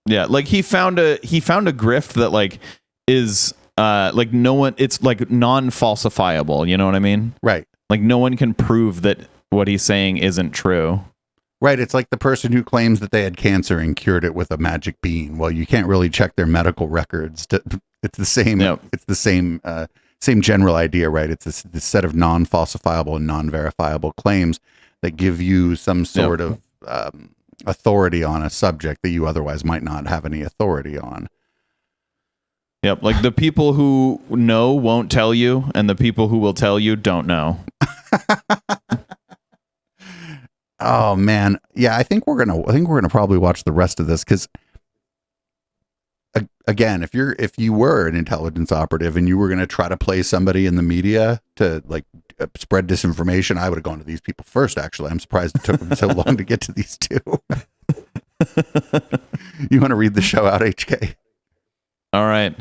Yeah, like he found a grift that like is like no one, it's like non-falsifiable, you know what I mean? Right. Like no one can prove that what he's saying isn't true. Right. It's like the person who claims that they had cancer and cured it with a magic bean. Well, you can't really check their medical records. It's the same. Yep. It's the same general idea, right? It's this set of non-falsifiable and non-verifiable claims that give you some sort of authority on a subject that you otherwise might not have any authority on. Yep, like the people who know won't tell you, and the people who will tell you don't know. Oh man, yeah. I think we're gonna probably watch the rest of this because, again, if you were an intelligence operative and you were gonna try to play somebody in the media to like spread disinformation, I would have gone to these people first. Actually, I'm surprised it took them so long to get to these two. You want to read the show out, HK? All right.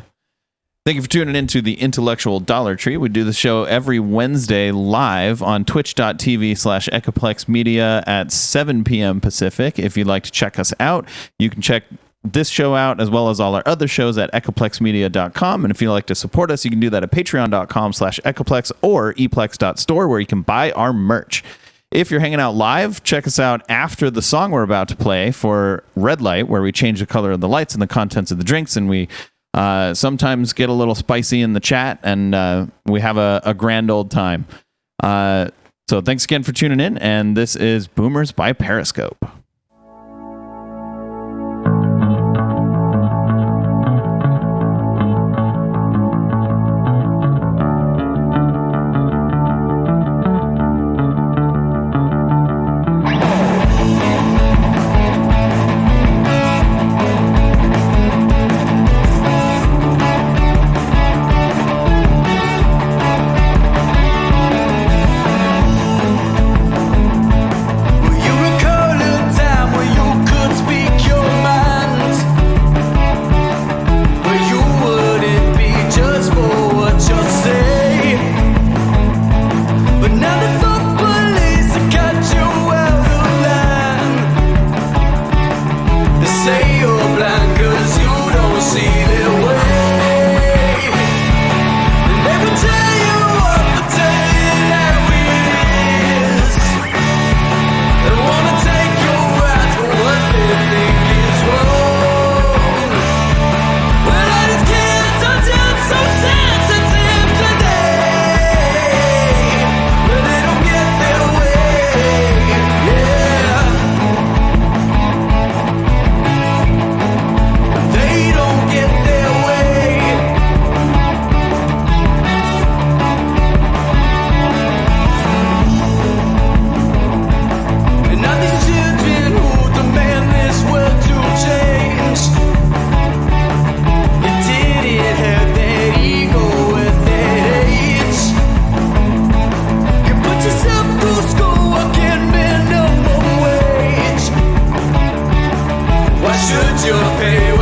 Thank you for tuning into the Intellectual Dollar Tree. We do the show every Wednesday live on twitch.tv/Echoplex Media at 7 p.m. Pacific. If you'd like to check us out, you can check this show out as well as all our other shows at echoplexmedia.com. And if you'd like to support us, you can do that at patreon.com/echoplex or eplex.store, where you can buy our merch. If you're hanging out live, check us out after the song we're about to play for Red Light, where we change the color of the lights and the contents of the drinks, and we sometimes get a little spicy in the chat, and we have a grand old time. So thanks again for tuning in, and this is Boomers by Periscope. Should you pay